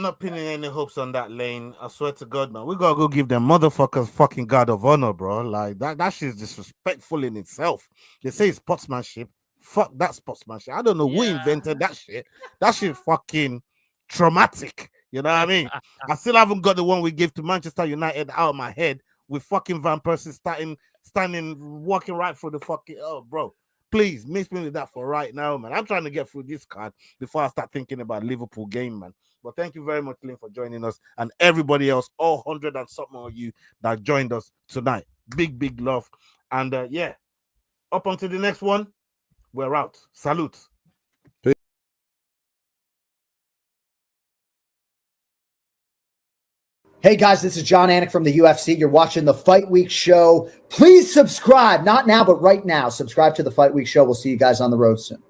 not pinning any hopes on that, Lane. I swear to God, man. We gotta go give them motherfuckers fucking guard of honor, bro. Like that shit's disrespectful in itself. They say it's sportsmanship. Fuck that sportsmanship. I don't know who invented that shit. That shit fucking traumatic. You know what I mean? I still haven't got the one we gave to Manchester United out of my head with fucking Van Persie standing, walking right through the fucking bro. Please miss me with that for right now, man. I'm trying to get through this card before I start thinking about Liverpool game, man. But thank you very much, Lynn, for joining us, and everybody else, all 100 and something of you that joined us tonight. Big love. And up until the next one, We're out. Salute. Hey guys, this is John Anik from the UFC. You're watching the Fight Week Show. Please subscribe. Not now, but right now. Subscribe to the Fight Week Show. We'll see you guys on the road soon.